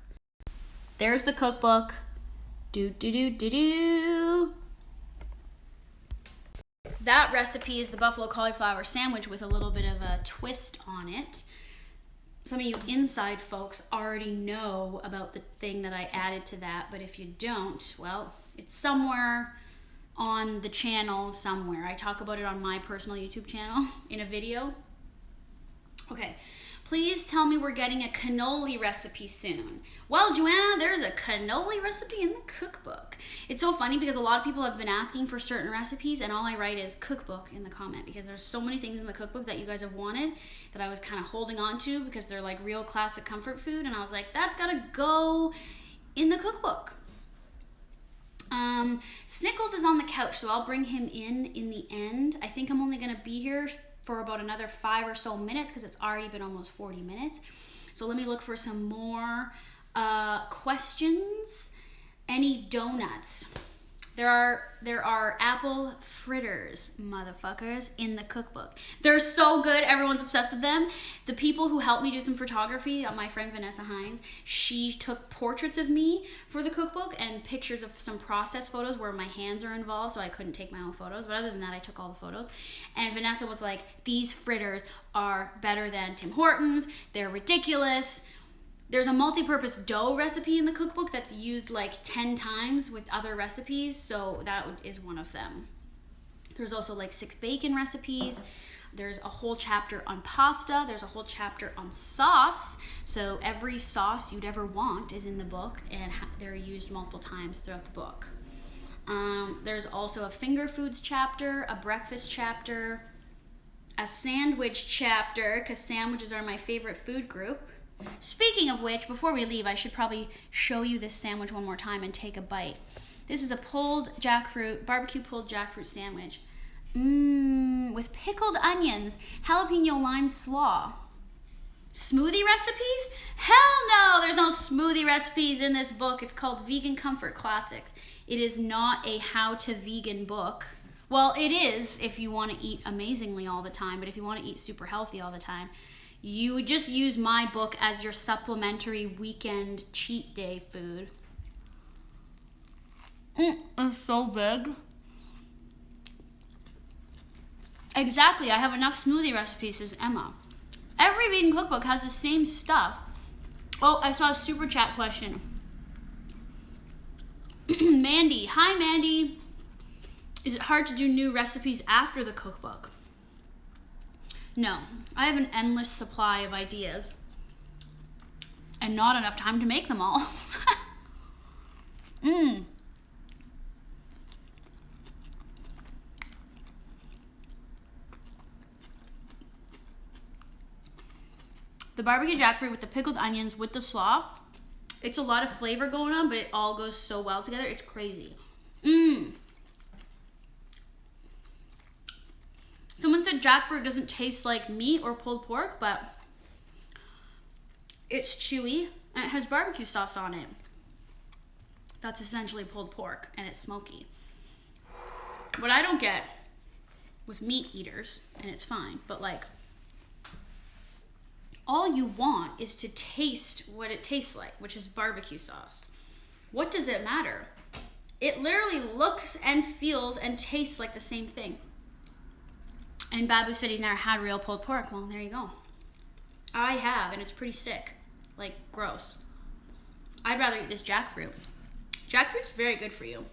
There's the cookbook. That recipe is the buffalo cauliflower sandwich with a little bit of a twist on it. Some of you inside folks already know about the thing that I added to that, but if you don't, well, it's somewhere on the channel somewhere. I talk about it on my personal YouTube channel in a video. Okay, please tell me we're getting a cannoli recipe soon. Well, Joanna, there's a cannoli recipe in the cookbook. It's so funny because a lot of people have been asking for certain recipes and all I write is cookbook in the comment because there's so many things in the cookbook that you guys have wanted that I was kind of holding on to because they're like real classic comfort food, and I was like, that's gotta go in the cookbook. Snickles is on the couch, so I'll bring him in the end. I think I'm only gonna be here for about another 5 or so minutes because it's already been almost 40 minutes. So let me look for some more questions. Any donuts? There are apple fritters, motherfuckers, in the cookbook. They're so good. Everyone's obsessed with them. The people who helped me do some photography, my friend Vanessa Hines, she took portraits of me for the cookbook and pictures of some process photos where my hands are involved, so I couldn't take my own photos. But other than that, I took all the photos. And Vanessa was like, these fritters are better than Tim Hortons. They're ridiculous. There's a multi-purpose dough recipe in the cookbook that's used like 10 times with other recipes, so that is one of them. There's also like 6 bacon recipes. There's a whole chapter on pasta. There's a whole chapter on sauce. So every sauce you'd ever want is in the book, and they're used multiple times throughout the book. There's also a finger foods chapter, a breakfast chapter, a sandwich chapter, because sandwiches are my favorite food group. Speaking of which, before we leave, I should probably show you this sandwich one more time and take a bite. This is a barbecue pulled jackfruit sandwich. With pickled onions, jalapeno lime slaw. Smoothie recipes? Hell no, there's no smoothie recipes in this book. It's called Vegan Comfort Classics. It is not a how to vegan book. Well, it is if you want to eat amazingly all the time, but if you want to eat super healthy all the time, you would just use my book as your supplementary weekend cheat day food. It's so big. Exactly, I have enough smoothie recipes, says Emma. Every vegan cookbook has the same stuff. Oh, I saw a super chat question. Mandy, hi Mandy. Is it hard to do new recipes after the cookbook? No, I have an endless supply of ideas and not enough time to make them all. The barbecue jackfruit with the pickled onions with the slaw, it's a lot of flavor going on, but it all goes so well together. It's crazy. Someone said jackfruit doesn't taste like meat or pulled pork, but it's chewy and it has barbecue sauce on it. That's essentially pulled pork and it's smoky. What I don't get with meat eaters, and it's fine, but like all you want is to taste what it tastes like, which is barbecue sauce. What does it matter? It literally looks and feels and tastes like the same thing. And Babu said he's never had real pulled pork. Well, there you go. I have, and it's pretty sick. Like, gross. I'd rather eat this jackfruit. Jackfruit's very good for you.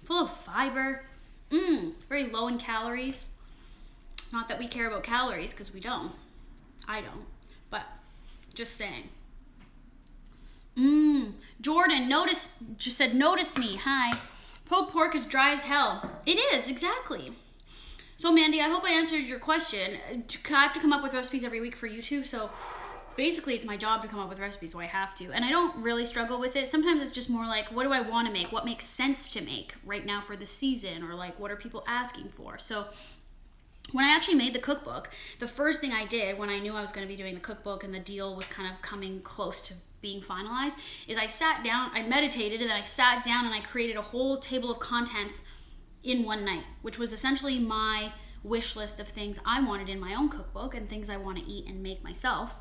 Full of fiber. Very low in calories. Not that we care about calories, because we don't. I don't. But, just saying. Jordan, just said, notice me. Hi. Pulled pork is dry as hell. It is, exactly. So, Mandy, I hope I answered your question. I have to come up with recipes every week for YouTube, so basically it's my job to come up with recipes, so I have to. And I don't really struggle with it. Sometimes it's just more like, what do I want to make? What makes sense to make right now for the season? Or like, what are people asking for? So when I actually made the cookbook, the first thing I did when I knew I was going to be doing the cookbook and the deal was kind of coming close to being finalized is I sat down, I meditated, and then I sat down and I created a whole table of contents in one night, which was essentially my wish list of things I wanted in my own cookbook and things I want to eat and make myself.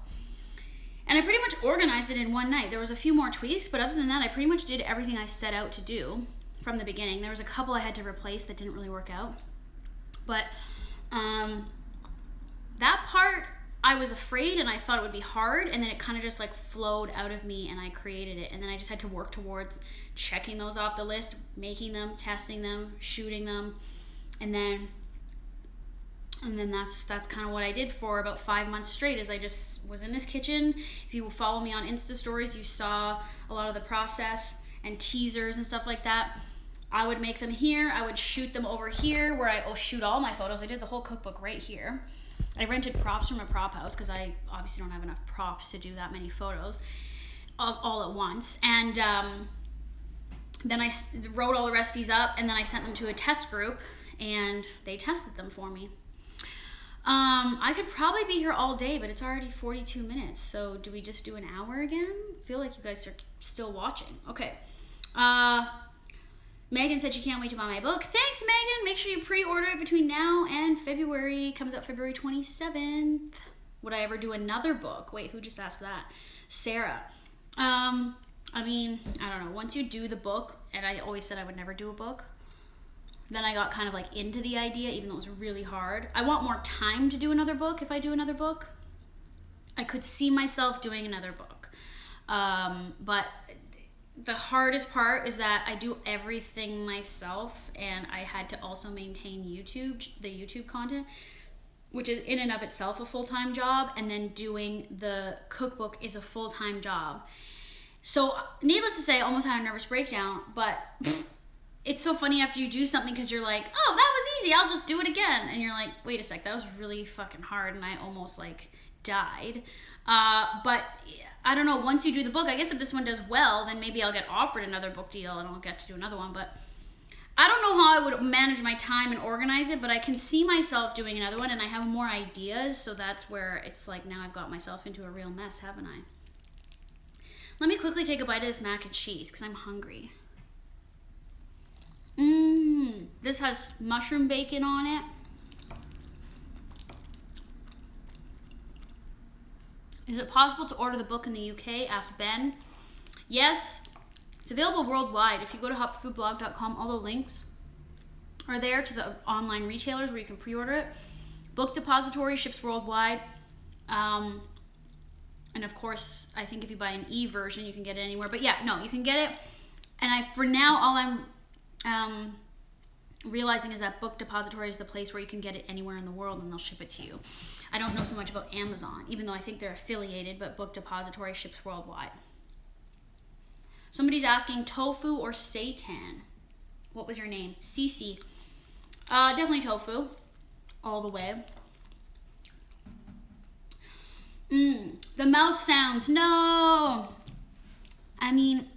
And I pretty much organized it in one night. There was a few more tweaks, but other than that, I pretty much did everything I set out to do from the beginning. There was a couple I had to replace that didn't really work out. But that part, I was afraid and I thought it would be hard, and then it kind of just like flowed out of me and I created it. And then I just had to work towards checking those off the list, making them, testing them, shooting them, and then that's kind of what I did for about 5 months straight. Is I just was in this kitchen. If you follow me on Insta stories, you saw a lot of the process and teasers and stuff like that. I would make them here. I would shoot them over here where I shoot all my photos. I did the whole cookbook right here. I rented props from a prop house because I obviously don't have enough props to do that many photos all at once. And then I wrote all the recipes up, and then I sent them to a test group, and they tested them for me. I could probably be here all day, but it's already 42 minutes. So do we just do an hour again? I feel like you guys are still watching. Okay. Megan said she can't wait to buy my book. Thanks, Megan. Make sure you pre-order it between now and February. It comes out February 27th. Would I ever do another book? Wait, who just asked that? Sarah. I mean, I don't know. Once you do the book, and I always said I would never do a book, then I got kind of like into the idea, even though it was really hard. I want more time to do another book if I do another book. I could see myself doing another book. But the hardest part is that I do everything myself, and I had to also maintain the YouTube content, which is in and of itself a full-time job, and then doing the cookbook is a full-time job. So needless to say, I almost had a nervous breakdown, but it's so funny after you do something because you're like, oh, that was easy, I'll just do it again. And you're like, wait a sec, that was really fucking hard, and I almost like died. But I don't know, once you do the book, I guess if this one does well, then maybe I'll get offered another book deal and I'll get to do another one. But I don't know how I would manage my time and organize it, but I can see myself doing another one, and I have more ideas, so that's where it's like now I've got myself into a real mess, haven't I? Let me quickly take a bite of this mac and cheese because I'm hungry. This has mushroom bacon on it. Is it possible to order the book in the UK? Asked Ben. Yes, it's available worldwide. If you go to hotforfoodblog.com, all the links are there to the online retailers where you can pre-order it. Book Depository ships worldwide. And of course, I think if you buy an e-version, you can get it anywhere. But yeah, no, you can get it. And for now, all I'm realizing is that Book Depository is the place where you can get it anywhere in the world, and they'll ship it to you. I don't know so much about Amazon, even though I think they're affiliated, but Book Depository ships worldwide. Somebody's asking tofu or seitan. What was your name? Cece. Definitely tofu. All the way. The mouth sounds. No. I mean,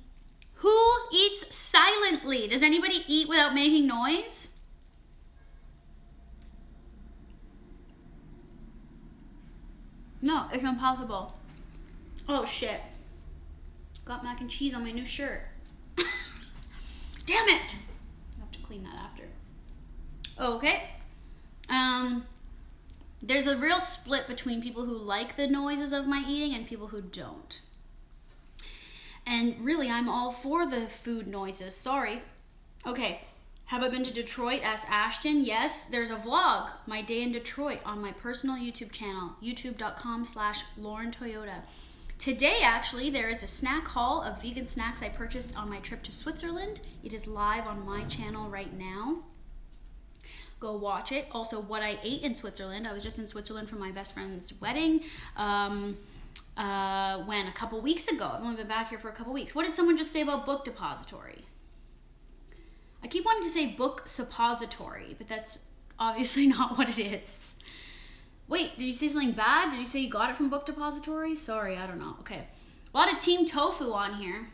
who eats silently? Does anybody eat without making noise? No, it's impossible. Oh shit. Got mac and cheese on my new shirt. Damn it! I'll have to clean that after. Okay. There's a real split between people who like the noises of my eating and people who don't. And really, I'm all for the food noises. Sorry. Okay. Have I been to Detroit? Asked Ashton. Yes, there's a vlog, my day in Detroit, on my personal YouTube channel, youtube.com/LaurenToyota. Today, actually, there is a snack haul of vegan snacks I purchased on my trip to Switzerland. It is live on my channel right now. Go watch it. Also, what I ate in Switzerland. I was just in Switzerland for my best friend's wedding. When a couple weeks ago. I've only been back here for a couple weeks. What did someone just say about book depository? I keep wanting to say book suppository, but that's obviously not what it is. Wait, did you say something bad? Did you say you got it from book depository? Sorry, I don't know. Okay. A lot of Team Tofu on here.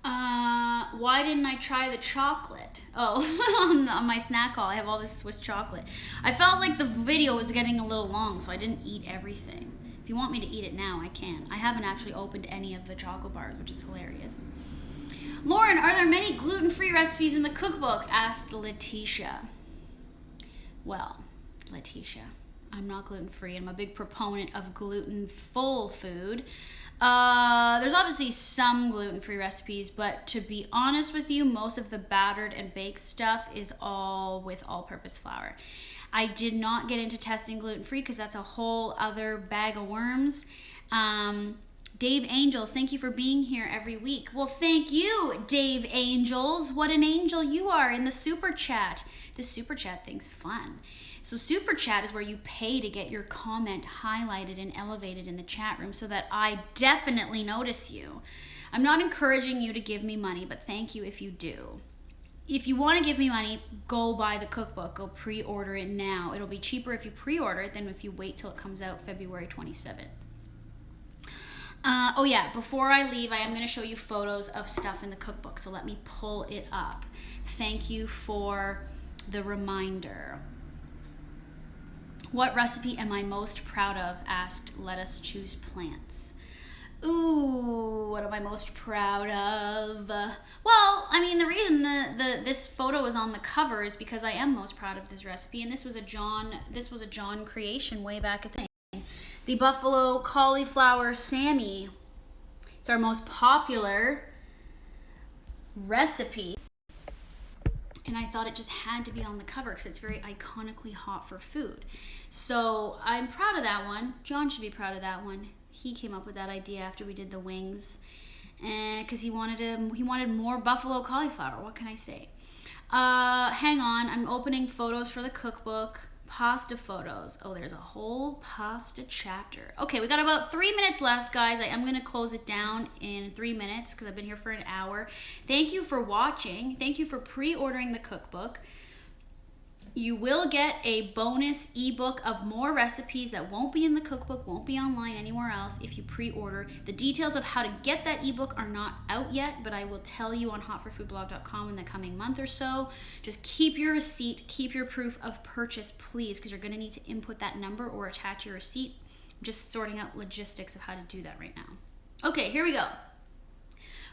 Why didn't I try the chocolate? Oh, on my snack haul, I have all this Swiss chocolate. I felt like the video was getting a little long, so I didn't eat everything. If you want me to eat it now, I can. I haven't actually opened any of the chocolate bars, which is hilarious. Lauren, are there many gluten-free recipes in the cookbook? Asked Letitia. Well, Letitia, I'm not gluten-free. I'm a big proponent of gluten-full food. There's obviously some gluten-free recipes, but to be honest with you, most of the battered and baked stuff is all with all-purpose flour. I did not get into testing gluten-free because that's a whole other bag of worms. Dave Angels, thank you for being here every week. Well, thank you, Dave Angels. What an angel you are in the super chat. The super chat thing's fun. So super chat is where you pay to get your comment highlighted and elevated in the chat room so that I definitely notice you. I'm not encouraging you to give me money, but thank you if you do. If you want to give me money, go buy the cookbook. Go pre-order it now. It'll be cheaper if you pre-order it than if you wait till it comes out February 27th. Oh yeah, before I leave, I am going to show you photos of stuff in the cookbook. So let me pull it up. Thank you for the reminder. What recipe am I most proud of? Asked Let Us Choose Plants. Ooh, what am I most proud of? Well, I mean, the reason this photo is on the cover is because I am most proud of this recipe, and this was a John creation way back at the The buffalo cauliflower Sammy. It's our most popular recipe. And I thought it just had to be on the cover because it's very iconically hot for food. So I'm proud of that one. John should be proud of that one. He came up with that idea after we did the wings. Because he wanted more buffalo cauliflower. What can I say? Hang on. I'm opening photos for the cookbook. Pasta photos. Oh, there's a whole pasta chapter. Okay, we got about 3 minutes left, guys. I am going to close it down in 3 minutes because I've been here for an hour. Thank you for watching. Thank you for pre-ordering the cookbook. You will get a bonus ebook of more recipes that won't be in the cookbook, won't be online anywhere else if you pre-order. The details of how to get that ebook are not out yet, but I will tell you on hotforfoodblog.com in the coming month or so. Just keep your receipt, keep your proof of purchase, please, because you're going to need to input that number or attach your receipt. I'm just sorting out logistics of how to do that right now. Okay, here we go.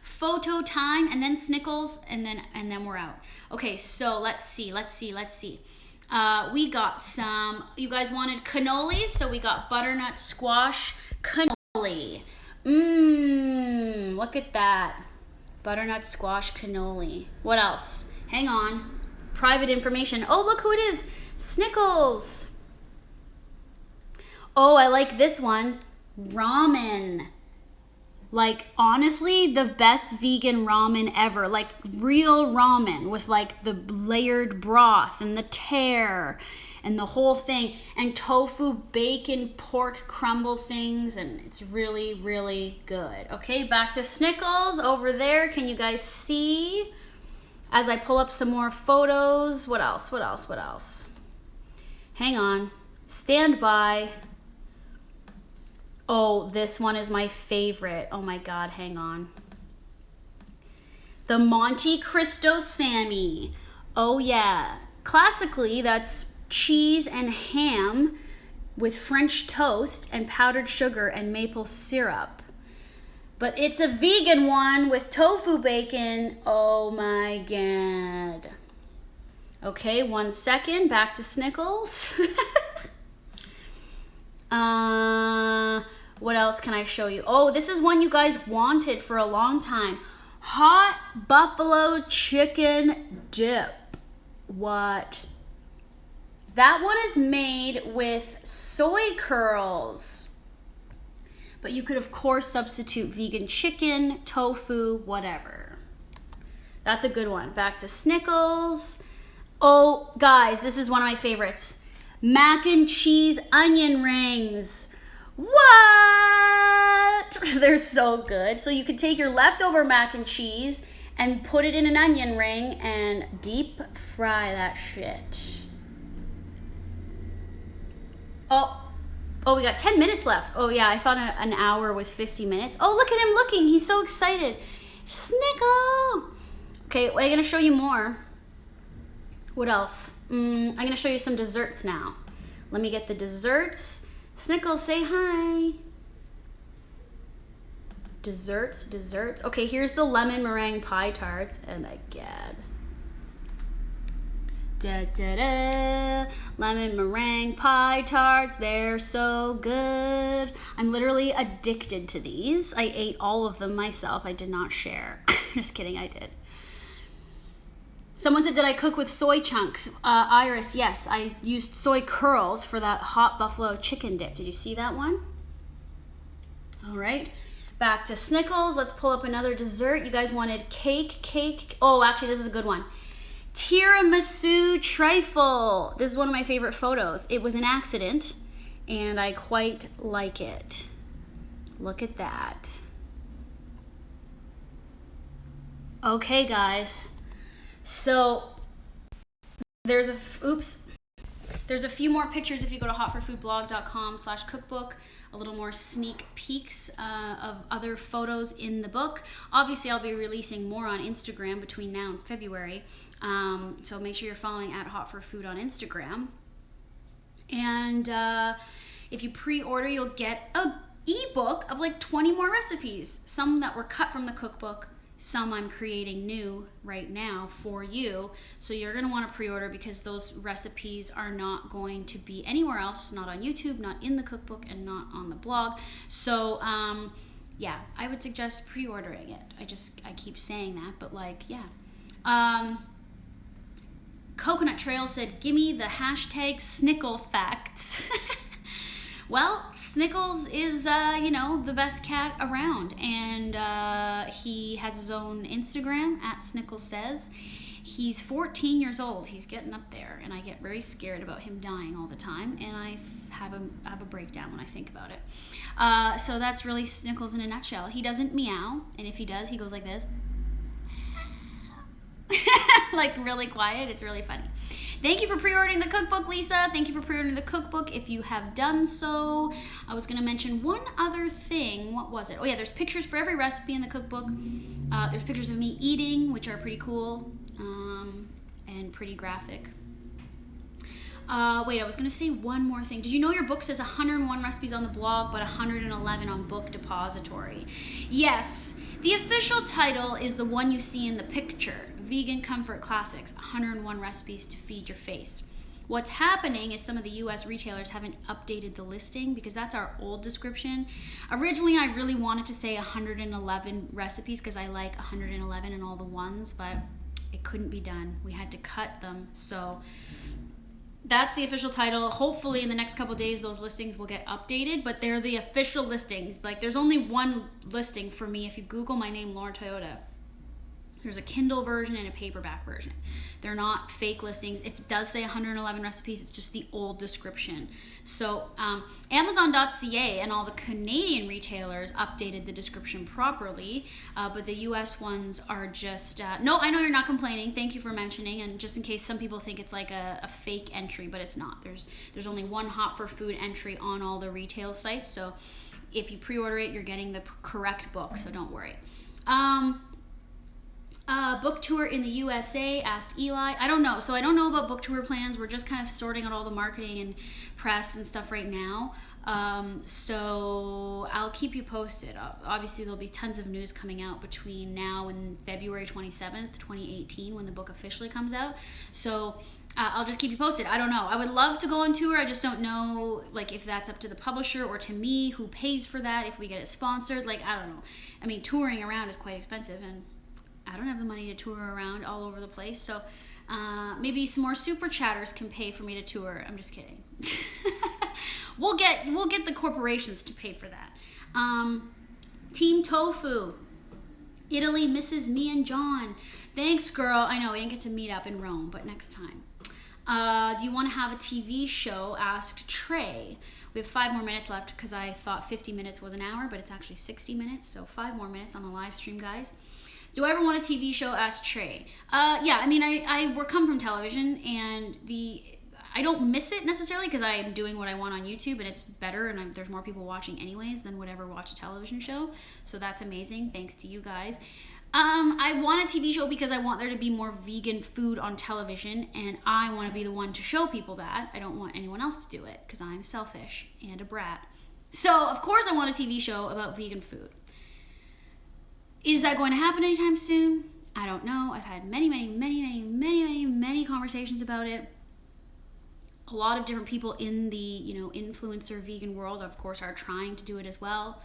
Photo time, and then Snickles, and then we're out. Okay, so let's see. We got some, you guys wanted cannolis, so we got butternut squash cannoli. Look at that. Butternut squash cannoli. What else? Hang on. Private information. Oh, look who it is. Snickles. Oh, I like this one. Ramen. Like, honestly, the best vegan ramen ever. Like, real ramen with, like, the layered broth and the tear and the whole thing. And tofu, bacon, pork crumble things. And it's really, really good. Okay, back to Snickles over there. Can you guys see? As I pull up some more photos. What else? Hang on. Stand by. Oh, this one is my favorite. Oh my God, hang on. The Monte Cristo Sammy. Oh yeah. Classically, that's cheese and ham with French toast and powdered sugar and maple syrup. But it's a vegan one with tofu bacon. Oh my God. Okay, 1 second. Back to Snickles. What else can I show you? Oh, this is one you guys wanted for a long time. Hot buffalo chicken dip. What? That one is made with soy curls. But you could, of course, substitute vegan chicken, tofu, whatever. That's a good one. Back to Snickles. Oh, guys, this is one of my favorites. Mac and cheese onion rings. What? They're so good. So you could take your leftover mac and cheese and put it in an onion ring and deep fry that shit. Oh, we got 10 minutes left. Oh, yeah, I thought an hour was 50 minutes. Oh, look at him looking. He's so excited. Snickle. Okay, well, I'm going to show you more. What else? I'm going to show you some desserts now. Let me get the desserts. Snickles, say hi. Desserts. Okay, here's the lemon meringue pie tarts. Oh my God. Lemon meringue pie tarts. They're so good. I'm literally addicted to these. I ate all of them myself. I did not share. Just kidding, I did. Someone said, did I cook with soy chunks? Iris, yes. I used soy curls for that hot buffalo chicken dip. Did you see that one? All right. Back to Snickles. Let's pull up another dessert. You guys wanted cake. Oh, actually, this is a good one. Tiramisu trifle. This is one of my favorite photos. It was an accident, and I quite like it. Look at that. Okay, guys. So there's a few more pictures if you go to hotforfoodblog.com/cookbook. A little more sneak peeks of other photos in the book. Obviously, I'll be releasing more on Instagram between now and February. So make sure you're following at hotforfood on Instagram. And if you pre-order, you'll get a ebook of like 20 more recipes. Some that were cut from the cookbook. Some I'm creating new right now for you. So you're going to want to pre-order because those recipes are not going to be anywhere else, not on YouTube, not in the cookbook, and not on the blog. So yeah, I would suggest pre-ordering it. I keep saying that, but like, yeah. Coconut Trail said, gimme the hashtag Snickle facts. Well, Snickles is, the best cat around, and he has his own Instagram, at Snickles Says. He's 14 years old. He's getting up there, and I get very scared about him dying all the time, and I have a breakdown when I think about it. So that's really Snickles in a nutshell. He doesn't meow, and if he does, he goes like this. Like really quiet. It's really funny. Thank you for pre-ordering the cookbook, Lisa. Thank you for pre-ordering the cookbook if you have done so. I was going to mention one other thing. What was it? Oh yeah, there's pictures for every recipe in the cookbook. There's pictures of me eating, which are pretty cool and pretty graphic. Wait, I was going to say one more thing. Did you know your book says 101 recipes on the blog, but 111 on Book Depository? Yes, the official title is the one you see in the picture. Vegan Comfort Classics, 101 Recipes to Feed Your Face. What's happening is some of the US retailers haven't updated the listing because that's our old description. Originally, I really wanted to say 111 recipes because I like 111 and all the ones, but it couldn't be done. We had to cut them. So that's the official title. Hopefully in the next couple days, those listings will get updated, but they're the official listings. Like there's only one listing for me. If you Google my name, Lauren Toyota, there's a Kindle version and a paperback version. They're not fake listings. If it does say 111 recipes, it's just the old description. So Amazon.ca and all the Canadian retailers updated the description properly, but the US ones are just, no, I know you're not complaining. Thank you for mentioning. And just in case some people think it's like a fake entry, but it's not. There's only one Hot for Food entry on all the retail sites. So if you pre-order it, you're getting the correct book, so don't worry. Book tour in the USA, asked Eli. I don't know. So I don't know about book tour plans. We're just kind of sorting out all the marketing and press and stuff right now. So I'll keep you posted. Obviously, there'll be tons of news coming out between now and February 27th, 2018, when the book officially comes out. So I'll just keep you posted. I don't know. I would love to go on tour. I just don't know, like, if that's up to the publisher or to me, who pays for that, if we get it sponsored. Like, I don't know. I mean, touring around is quite expensive, and I don't have the money to tour around all over the place. So maybe some more super chatters can pay for me to tour. I'm just kidding. We'll get the corporations to pay for that. Team Tofu. Italy misses me and John. Thanks, girl. I know we didn't get to meet up in Rome, but next time. Do you want to have a TV show? Asked Trey. We have 5 more minutes left because I thought 50 minutes was an hour, but it's actually 60 minutes. So 5 more minutes on the live stream, guys. Do I ever want a TV show? Asked Trey. Yeah, I mean, I come from television, and I don't miss it necessarily because I'm doing what I want on YouTube, and it's better, and there's more people watching anyways than would ever watch a television show. So that's amazing. Thanks to you guys. I want a TV show because I want there to be more vegan food on television, and I want to be the one to show people that. I don't want anyone else to do it because I'm selfish and a brat. So, of course, I want a TV show about vegan food. Is that going to happen anytime soon? I don't know. I've had many conversations about it. A lot of different people in the, influencer vegan world, of course, are trying to do it as well.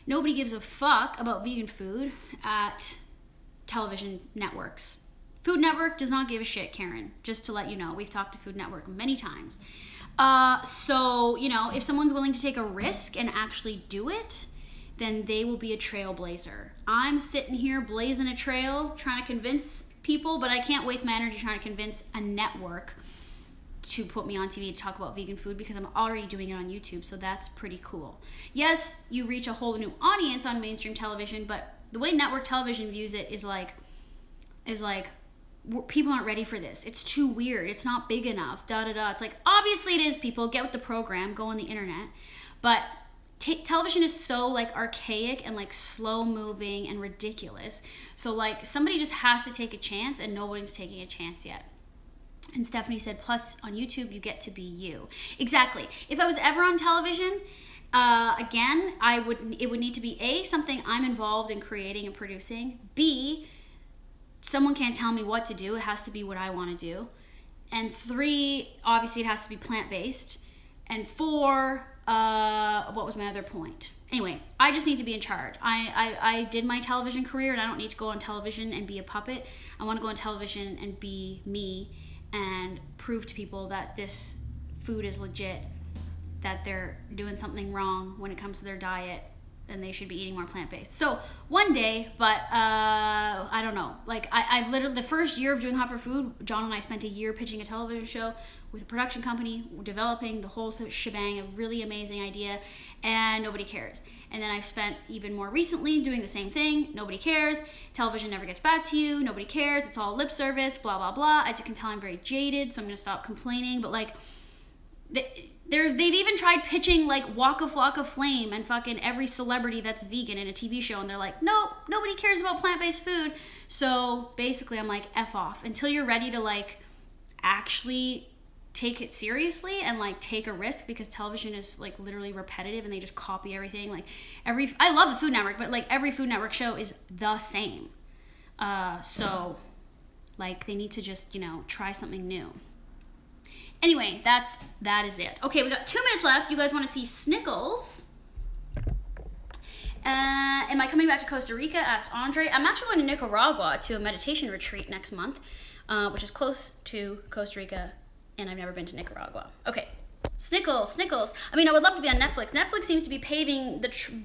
Nobody gives a fuck about vegan food at television networks. Food Network does not give a shit, Karen, just to let you know. We've talked to Food Network many times. So, if someone's willing to take a risk and actually do it, then they will be a trailblazer. I'm sitting here blazing a trail, trying to convince people, but I can't waste my energy trying to convince a network to put me on TV to talk about vegan food because I'm already doing it on YouTube, so that's pretty cool. Yes, you reach a whole new audience on mainstream television, but the way network television views it is like people aren't ready for this. It's too weird. It's not big enough. It's like, obviously it is, people. Get with the program. Go on the internet. But television is so archaic and slow moving and ridiculous. So somebody just has to take a chance, and nobody's taking a chance yet. And Stephanie said, plus on YouTube, you get to be you. Exactly. If I was ever on television, again, it would need to be A, something I'm involved in creating and producing. B, someone can't tell me what to do. It has to be what I want to do. And 3, obviously it has to be plant-based. And 4, what was my other point? Anyway, I just need to be in charge. I did my television career, and I don't need to go on television and be a puppet. I want to go on television and be me and prove to people that this food is legit, that they're doing something wrong when it comes to their diet, and they should be eating more plant-based. So one day, but I don't know. I've literally, the first year of doing Hot for Food, John and I spent a year pitching a television show with a production company, developing the whole shebang, a really amazing idea, and nobody cares. And then I've spent even more recently doing the same thing. Nobody cares. Television never gets back to you. Nobody cares. It's all lip service, blah, blah, blah. As you can tell, I'm very jaded, so I'm going to stop complaining. But they've even tried pitching Waka Flocka Flame and fucking every celebrity that's vegan in a TV show, and they're like, nope, nobody cares about plant-based food. So basically I'm like, F off. Until you're ready to actually take it seriously and take a risk, because television is literally repetitive and they just copy everything. I love the Food Network, but every Food Network show is the same. So they need to just, try something new. Anyway, that is it. Okay, we got 2 minutes left. You guys want to see Snickles? Am I coming back to Costa Rica? Asked Andre. I'm actually going to Nicaragua to a meditation retreat next month, which is close to Costa Rica, and I've never been to Nicaragua. Okay, Snickles. I mean, I would love to be on Netflix. Netflix seems to be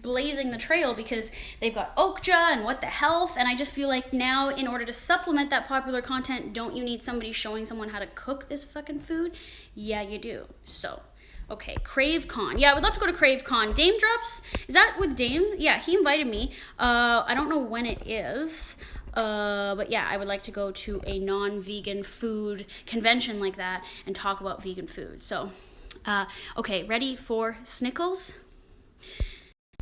blazing the trail because they've got Okja and What the Health, and I just feel like now, in order to supplement that popular content, don't you need somebody showing someone how to cook this fucking food? Yeah, you do. So, okay, CraveCon. Yeah, I would love to go to CraveCon. Dame Drops, is that with Dame? Yeah, he invited me. I don't know when it is. But yeah, I would like to go to a non-vegan food convention like that and talk about vegan food. So, okay, ready for Snickles?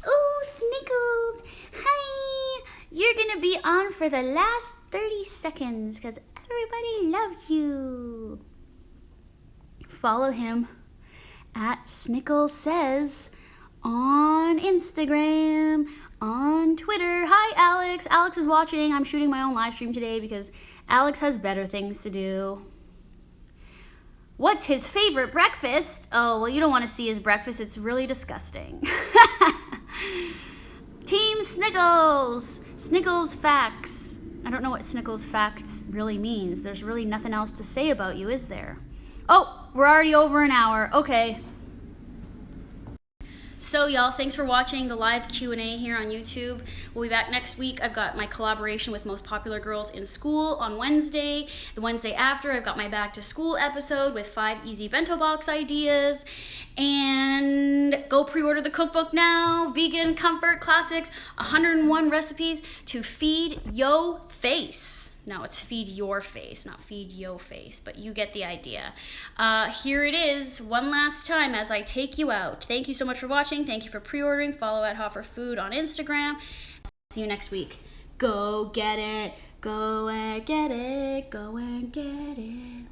Oh, Snickles! Hi! You're gonna be on for the last 30 seconds because everybody loves you. Follow him at Snickles Says on Instagram, on Twitter. Hi, Alex. Alex is watching. I'm shooting my own live stream today because Alex has better things to do. What's his favorite breakfast? Oh, well, you don't want to see his breakfast. It's really disgusting. Team Snickles. Snickles Facts. I don't know what Snickles Facts really means. There's really nothing else to say about you, is there? Oh, we're already over an hour. Okay. So y'all, thanks for watching the live Q&A here on YouTube. We'll be back next week. I've got my collaboration with Most Popular Girls in School on Wednesday. The Wednesday after, I've got my back to school episode with 5 easy bento box ideas. And go pre-order the cookbook now. Vegan Comfort Classics, 101 recipes to feed yo face. No, it's feed your face, not feed yo face, but you get the idea. Here it is one last time as I take you out. Thank you so much for watching. Thank you for pre-ordering. Follow at hotforfood on Instagram. See you next week. Go get it. Go and get it. Go and get it.